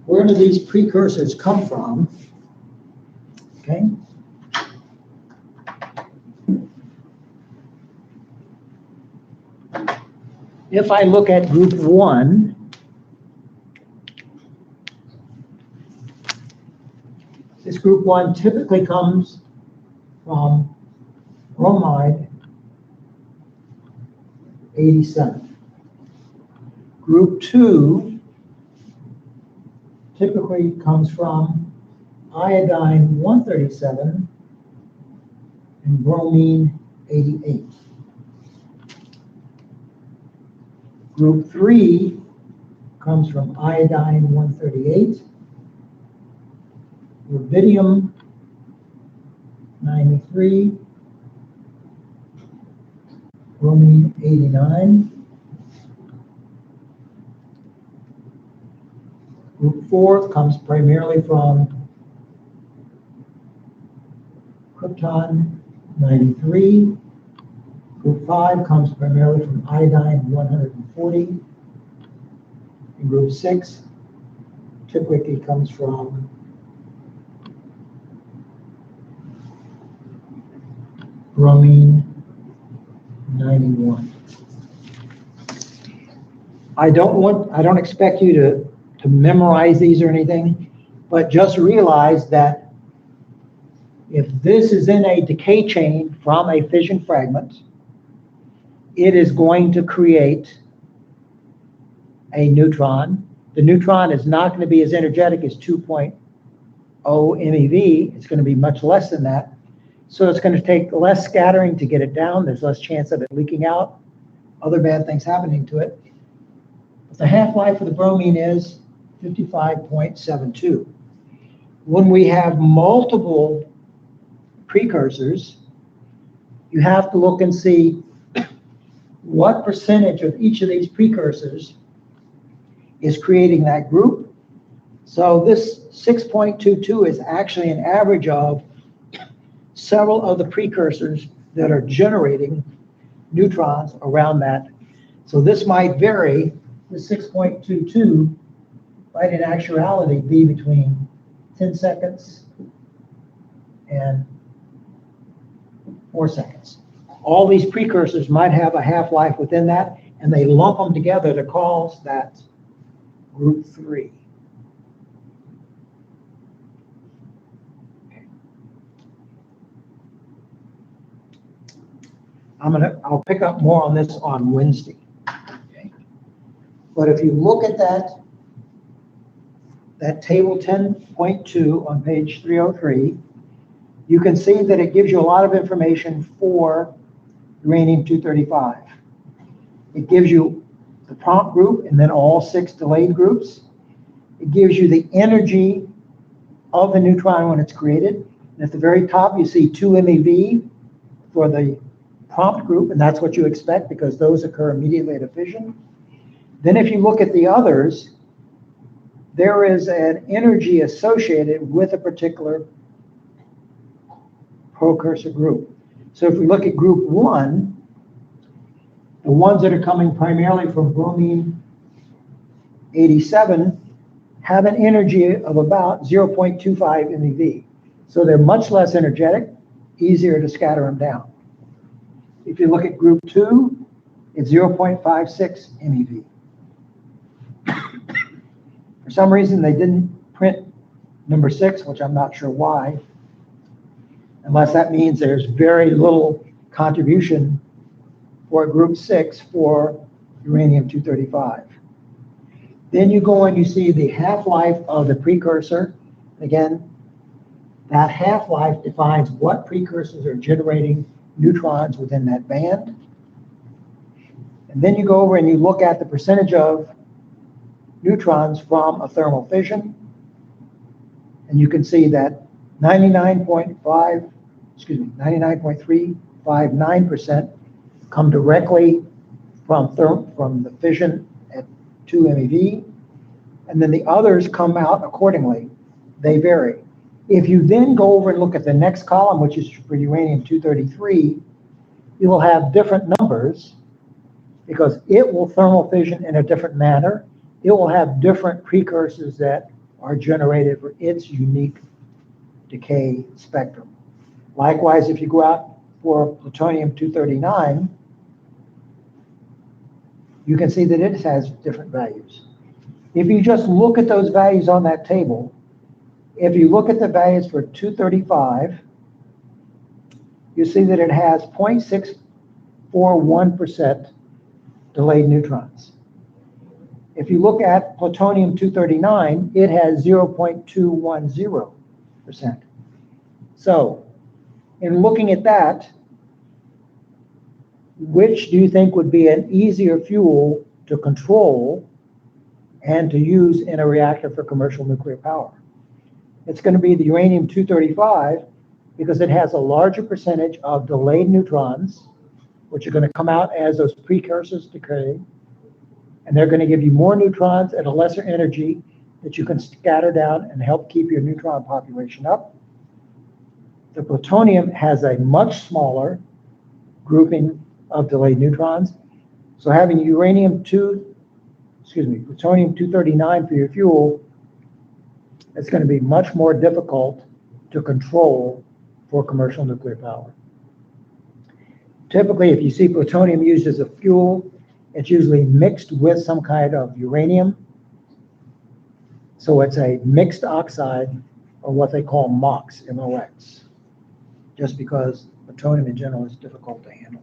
Speaker 1: where do these precursors come from? Okay. If I look at group 1, this group 1 typically comes from bromide 87. Group 2 typically comes from iodine 137 and bromine 88. Group 3 comes from iodine 138, rubidium 93, bromine 89. Group 4 comes primarily from krypton 93. Group 5 comes primarily from iodine 140. And group 6 typically comes from bromine 91. I don't expect you to memorize these or anything, but just realize that if this is in a decay chain from a fission fragment, it is going to create a neutron. The neutron is not going to be as energetic as 2.0 MeV. It's going to be much less than that. So it's going to take less scattering to get it down. There's less chance of it leaking out, other bad things happening to it. But the half-life of the bromine is 55.72. When we have multiple precursors, you have to look and see what percentage of each of these precursors is creating that group. So this 6.22 is actually an average of several of the precursors that are generating neutrons around that. So this might vary. The 6.22 might in actuality be between 10 seconds and 4 seconds. All these precursors might have a half-life within that, and they lump them together to cause that group 3. I'll pick up more on this on Wednesday. Okay. But if you look at that table 10.2 on page 303, you can see that it gives you a lot of information for uranium-235. It gives you the prompt group and then all 6 delayed groups. It gives you the energy of the neutron when it's created. And at the very top, you see 2 MeV for the prompt group, and that's what you expect because those occur immediately at a fission. Then if you look at the others, there is an energy associated with a particular precursor group. So if we look at group 1, the ones that are coming primarily from bromine 87 have an energy of about 0.25 MeV. So they're much less energetic, easier to scatter them down. If you look at group 2, it's 0.56 MeV. For some reason, they didn't print number 6, which I'm not sure why, unless that means there's very little contribution for group 6 for uranium-235. Then you go and you see the half-life of the precursor. Again, that half-life defines what precursors are generating neutrons within that band. And then you go over and you look at the percentage of neutrons from a thermal fission. And you can see that 99.359% come directly from the fission at 2 MeV. And then the others come out accordingly. They vary. If you then go over and look at the next column, which is for uranium-233, you will have different numbers because it will thermal fission in a different manner. It will have different precursors that are generated for its unique decay spectrum. Likewise, if you go out for plutonium-239, you can see that it has different values. If you just look at those values on that table, if you look at the values for 235, you see that it has 0.641% delayed neutrons. If you look at plutonium-239, it has 0.210%. So, in looking at that, which do you think would be an easier fuel to control and to use in a reactor for commercial nuclear power? It's going to be the uranium-235 because it has a larger percentage of delayed neutrons, which are going to come out as those precursors decay, and they're going to give you more neutrons at a lesser energy that you can scatter down and help keep your neutron population up. The plutonium has a much smaller grouping of delayed neutrons, so having plutonium-239 for your fuel, it's going to be much more difficult to control for commercial nuclear power. Typically, if you see plutonium used as a fuel, It's usually mixed with some kind of uranium. So it's a mixed oxide, or what they call MOX, MOX, just because plutonium in general is difficult to handle.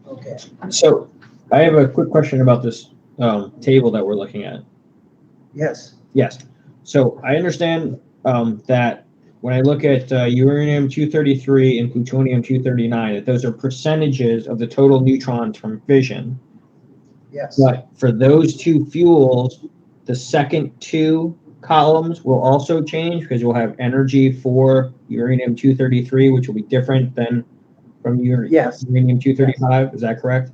Speaker 1: Okay.
Speaker 3: So I have a quick question about this table that we're looking at.
Speaker 1: Yes.
Speaker 3: Yes. So I understand that when I look at uranium-233 and plutonium-239, that those are percentages of the total neutrons from fission.
Speaker 1: Yes.
Speaker 3: But for those two fuels, the second two columns will also change because you'll have energy for uranium-233, which will be different than from
Speaker 1: Yes.
Speaker 3: uranium-235. Is that correct?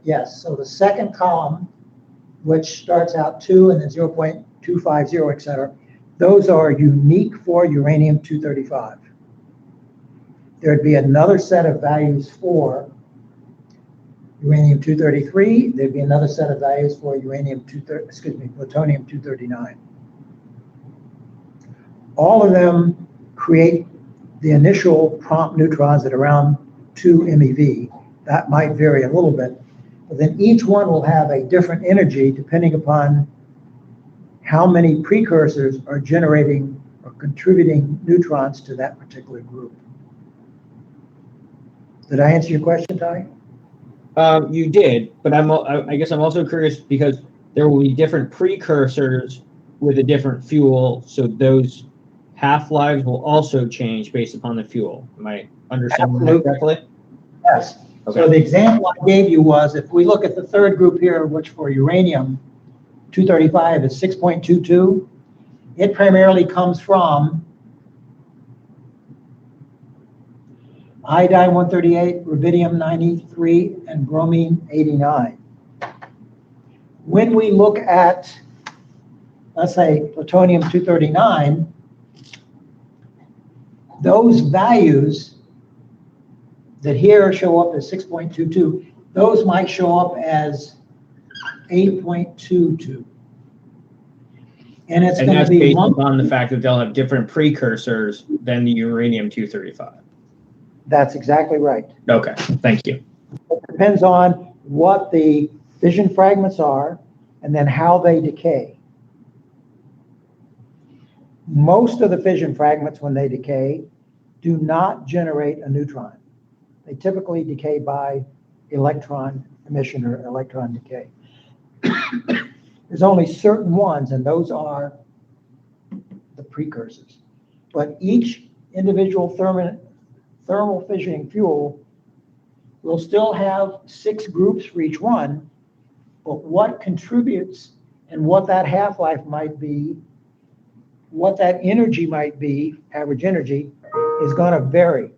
Speaker 1: Yes. So the second column, which starts out 2 and then 0.250, et cetera, those are unique for uranium-235. There'd be another set of values for uranium-233. There'd be another set of values for plutonium-239. All of them create the initial prompt neutrons at around 2 MeV. That might vary a little bit, but then each one will have a different energy depending upon how many precursors are generating or contributing neutrons to that particular group. Did I answer your question, Ty?
Speaker 3: You did, but I guess I'm also curious because there will be different precursors with a different fuel, so those half-lives will also change based upon the fuel. Am I understanding that correctly?
Speaker 1: Yes.
Speaker 3: Okay.
Speaker 1: So the example I gave you was, if we look at the third group here, which for uranium-235 is 6.22, it primarily comes from iodine-138, rubidium-93, and bromine-89. When we look at, let's say, plutonium-239, those values that here show up as 6.22, those might show up as 8.22. And it's
Speaker 3: And
Speaker 1: going to
Speaker 3: that's
Speaker 1: be
Speaker 3: based
Speaker 1: one.
Speaker 3: upon the fact that they'll have different precursors than the uranium-235.
Speaker 1: That's exactly right.
Speaker 3: Okay, thank you.
Speaker 1: It depends on what the fission fragments are and then how they decay. Most of the fission fragments, when they decay, do not generate a neutron. They typically decay by electron emission or electron decay. There's only certain ones, and those are the precursors. But each individual thermal fissioning fuel will still have 6 groups for each one, but what contributes and what that half-life might be, what that energy might be, average energy, is going to vary.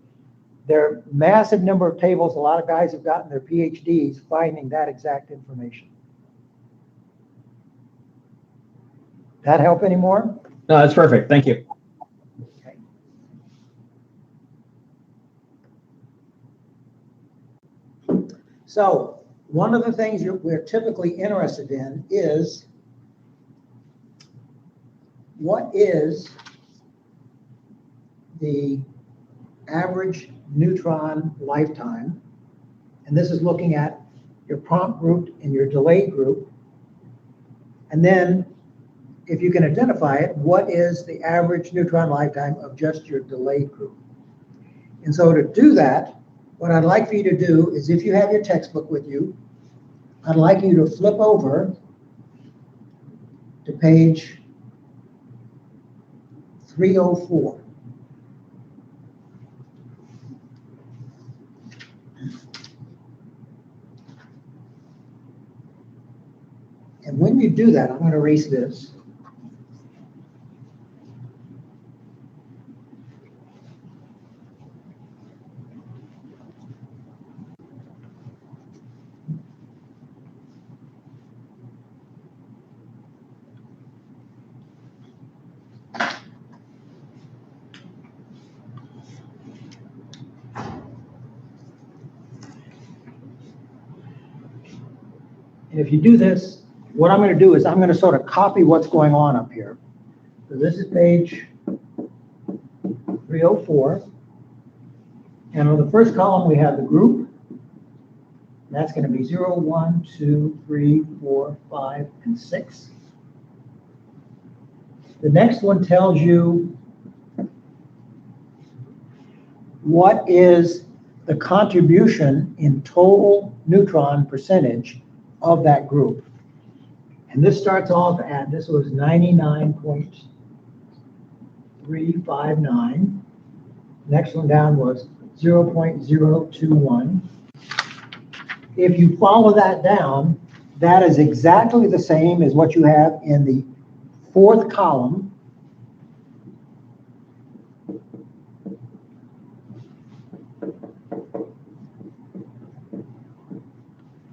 Speaker 1: There are massive number of tables. A lot of guys have gotten their PhDs finding that exact information. That help anymore?
Speaker 3: No, that's perfect. Thank you.
Speaker 1: Okay. So one of the things we're typically interested in is, what is the average neutron lifetime? And this is looking at your prompt group and your delayed group. And then, if you can identify it, what is the average neutron lifetime of just your delayed group? And so to do that, what I'd like for you to do is, if you have your textbook with you, I'd like you to flip over to page 304. And when you do that, I'm going to erase this. And if you do this, what I'm going to do is I'm going to sort of copy what's going on up here. So this is page 304. And on the first column, we have the group. That's going to be 0, 1, 2, 3, 4, 5, and 6. The next one tells you what is the contribution in total neutron percentage of that group. And this starts off at, this was 99.359. Next one down was 0.021. If you follow that down, that is exactly the same as what you have in the fourth column.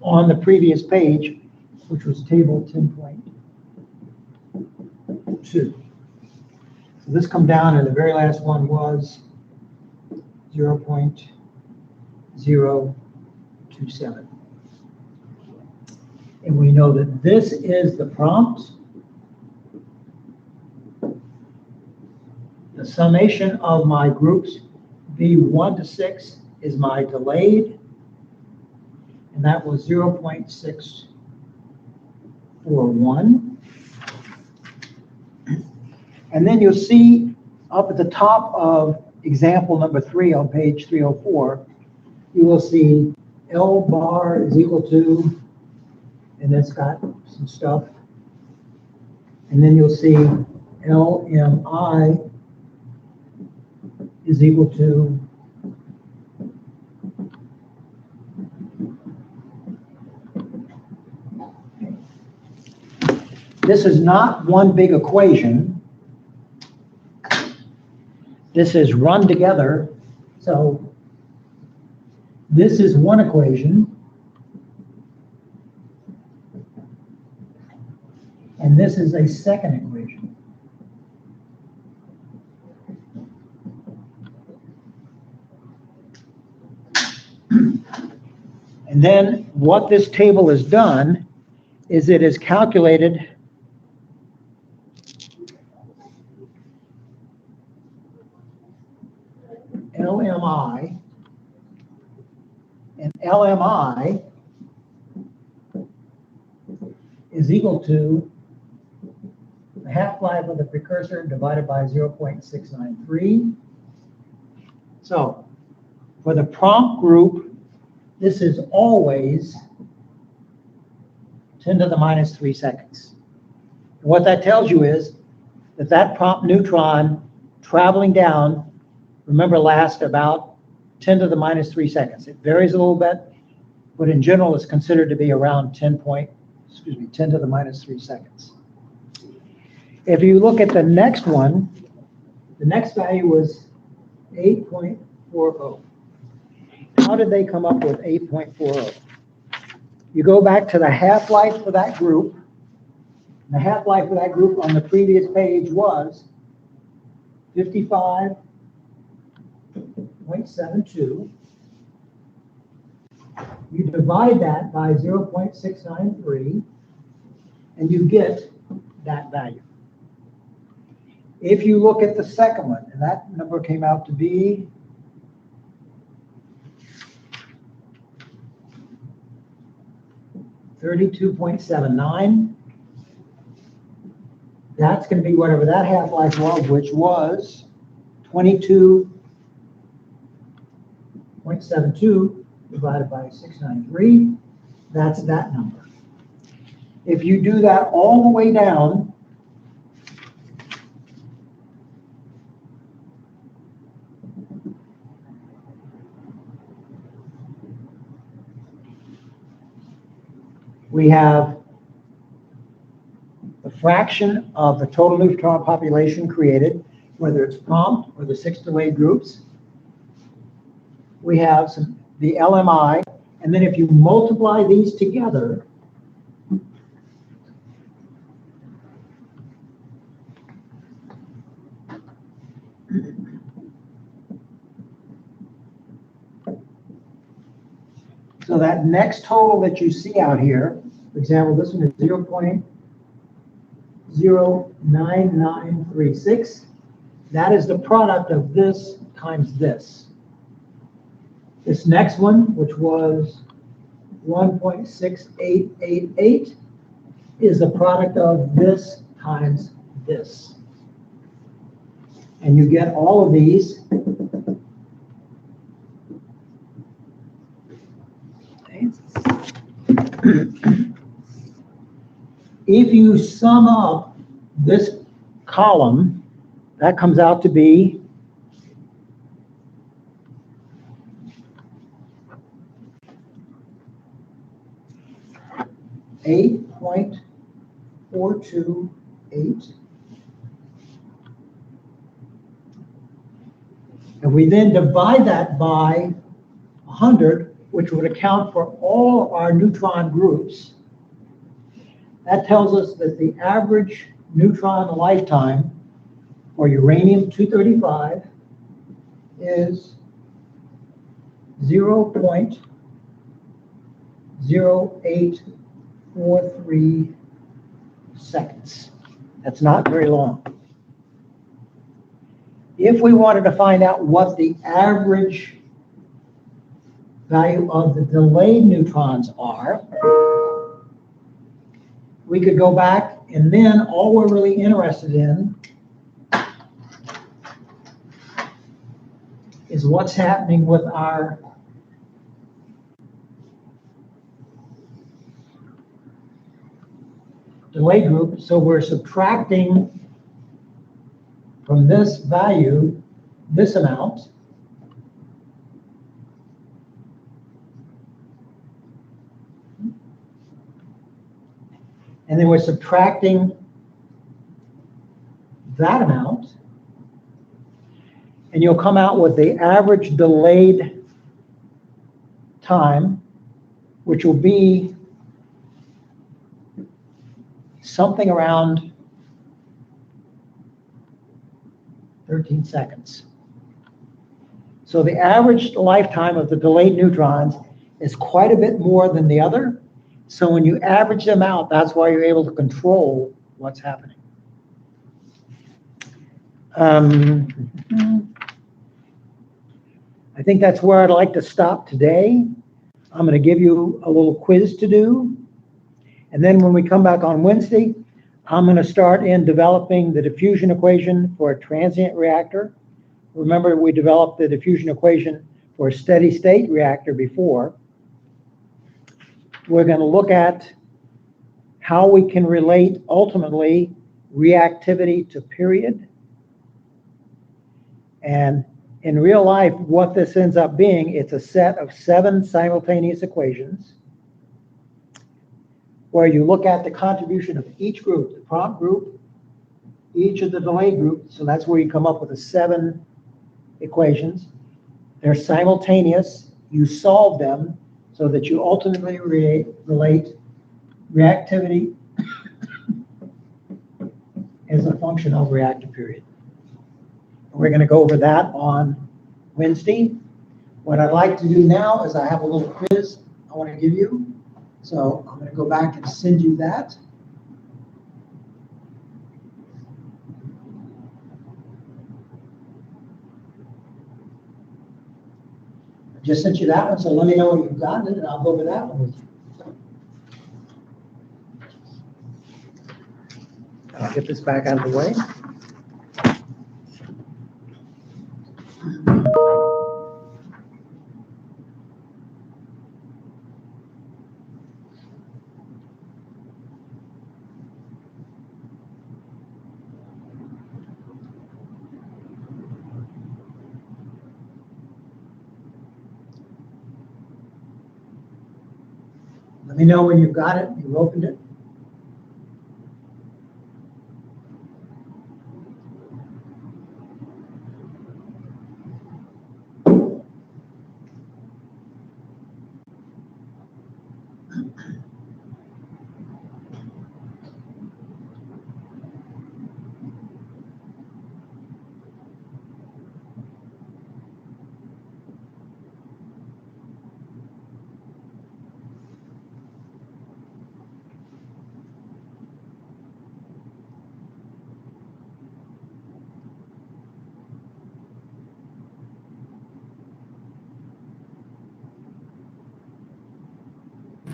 Speaker 1: On the previous page, which was table 10.2. So this come down, and the very last one was 0.027. And we know that this is the prompt. The summation of my groups V1 to 6 is my delayed, and that was 0.641. And then you'll see up at the top of example number 3 on page 304, you will see L bar is equal to, and it's got some stuff. And then you'll see LMI is equal to this is not one big equation. This is run together. So this is one equation. And this is a second equation. And then what this table has done is it has calculated LMI, and LMI is equal to the half-life of the precursor divided by 0.693. So for the prompt group, this is always 10 to the minus 3 seconds. And what that tells you is that that prompt neutron traveling down, remember, lasts about 10 to the minus 3 seconds. It varies a little bit, but in general, it's considered to be around 10 to the minus 3 seconds. If you look at the next one, the next value was 8.40. How did they come up with 8.40? You go back to the half-life for that group. The half-life for that group on the previous page was 55.72. You divide that by 0.693, and you get that value. If you look at the second one, and that number came out to be 32.79. That's going to be whatever that half-life was, which was 22.72 divided by 693. That's that number. If you do that all the way down, we have the fraction of the total neutron population created, whether it's prompt or the 6 delayed groups. We have the LMI, and then if you multiply these together, so that next total that you see out here, for example, this one is 0.09936. That is the product of this times this. This next one, which was 1.6888 is the product of this times this. And you get all of these. Okay. If you sum up this column, that comes out to be 8.428. And we then divide that by 100, which would account for all of our neutron groups. That tells us that the average neutron lifetime for uranium-235 is 0.0843 seconds. That's not very long. If we wanted to find out what the average value of the delayed neutrons are, we could go back, and then all we're really interested in is what's happening with our delay group. So we're subtracting from this value this amount. And then we're subtracting that amount. And you'll come out with the average delayed time, which will be something around 13 seconds. So the average lifetime of the delayed neutrons is quite a bit more than the other. So when you average them out, that's why you're able to control what's happening. I think that's where I'd like to stop today. I'm going to give you a little quiz to do. And then when we come back on Wednesday, I'm going to start in developing the diffusion equation for a transient reactor. Remember, we developed the diffusion equation for a steady state reactor before. We're going to look at how we can relate ultimately reactivity to period. And in real life, what this ends up being, it's a set of 7 simultaneous equations where you look at the contribution of each group, the prompt group, each of the delay groups. So that's where you come up with the 7 equations. They're simultaneous. You solve them so that you ultimately relate reactivity as a function of reactive period. We're going to go over that on Wednesday. What I'd like to do now is I have a little quiz I want to give you. So I'm going to go back and send you that. I just sent you that one, so let me know when you've gotten it, and I'll go over that one with you. I'll get this back out of the way. Let me know when you've got it, you've opened it.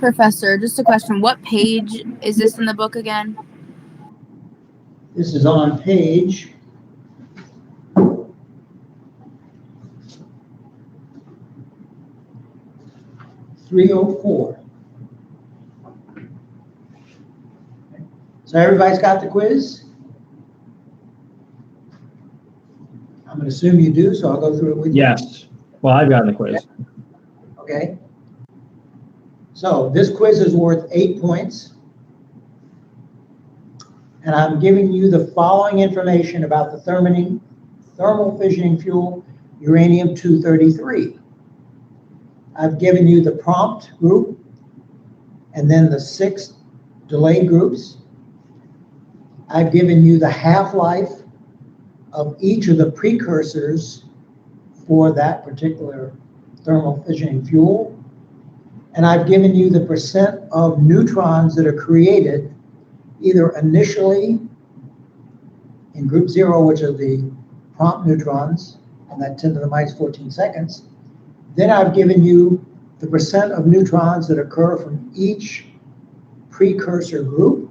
Speaker 4: Professor, just a question. What page is this in the book again?
Speaker 1: This is on page 304. So everybody's got the quiz? I'm going to assume you do, so I'll go through it with you.
Speaker 3: Yes. Well, I've gotten the quiz.
Speaker 1: Okay. So this quiz is worth 8 points. And I'm giving you the following information about the thermal fissioning fuel uranium-233. I've given you the prompt group and then the 6 delayed groups. I've given you the half-life of each of the precursors for that particular thermal fissioning fuel. And I've given you the percent of neutrons that are created either initially in group 0, which are the prompt neutrons, and that 10 to the minus 14 seconds. Then I've given you the percent of neutrons that occur from each precursor group.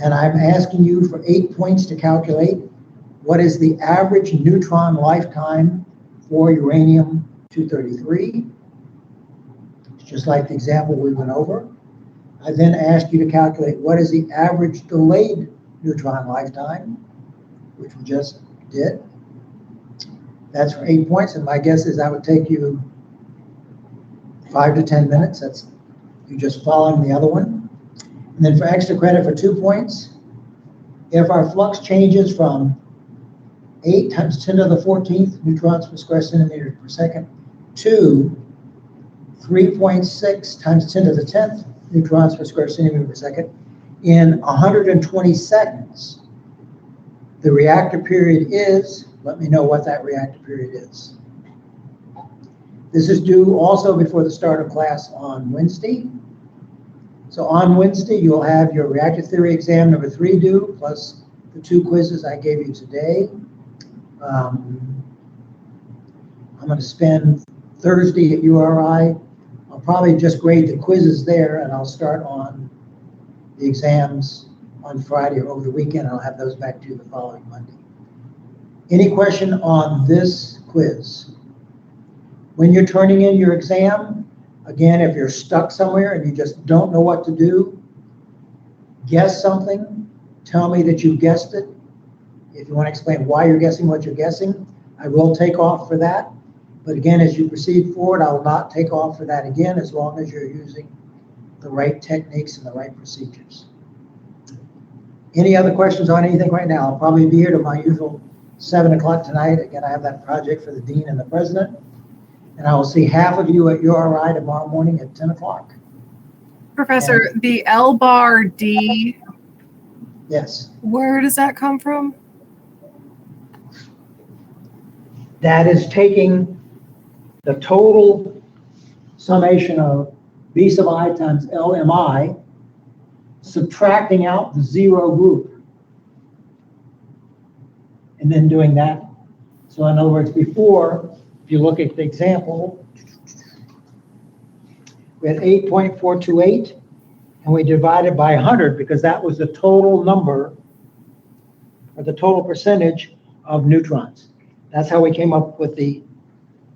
Speaker 1: And I'm asking you for 8 points to calculate what is the average neutron lifetime for uranium-233. It's just like the example we went over. I then asked you to calculate what is the average delayed neutron lifetime, which we just did. That's for 8 points, and my guess is that would take you 5 to 10 minutes. That's you just following the other one. And then for extra credit for 2 points, if our flux changes from 8 times 10 to the 14th neutrons per square centimeter per second to 3.6 times 10 to the 10th neutrons per square centimeter per second in 120 seconds, the reactor period is, let me know what that reactor period is. This is due also before the start of class on Wednesday. So on Wednesday, you'll have your reactor theory exam number 3 due, plus the 2 quizzes I gave you today. I'm going to spend Thursday at URI. I'll probably just grade the quizzes there, and I'll start on the exams on Friday or over the weekend. I'll have those back to you the following Monday. Any question on this quiz? When you're turning in your exam, again, if you're stuck somewhere and you just don't know what to do, guess something, tell me that you guessed it. If you want to explain why you're guessing what you're guessing, I will take off for that. But again, as you proceed forward, I will not take off for that again, as long as you're using the right techniques and the right procedures. Any other questions on anything right now? I'll probably be here to my usual 7 o'clock tonight. Again, I have that project for the dean and the president. And I will see half of you at URI tomorrow morning at 10 o'clock.
Speaker 5: Professor, the L bar D,
Speaker 1: Yes.
Speaker 5: where does that come from?
Speaker 1: That is taking the total summation of B sub I times LMI, subtracting out the 0 group, and then doing that. So in other words, before, if you look at the example, we had 8.428, and we divided by 100 because that was the total number, or the total percentage of neutrons. That's how we came up with the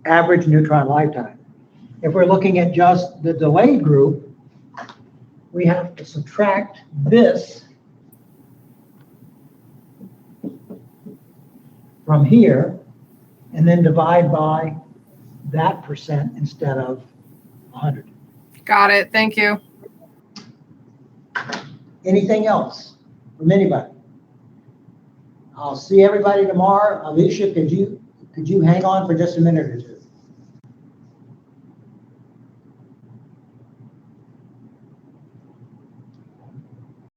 Speaker 1: average neutron lifetime. If we're looking at just the delayed group, we have to subtract this from here and then divide by that percent instead of 100.
Speaker 5: Got it. Thank you.
Speaker 1: Anything else from anybody? I'll see everybody tomorrow. Alicia, could you hang on for just a minute or two?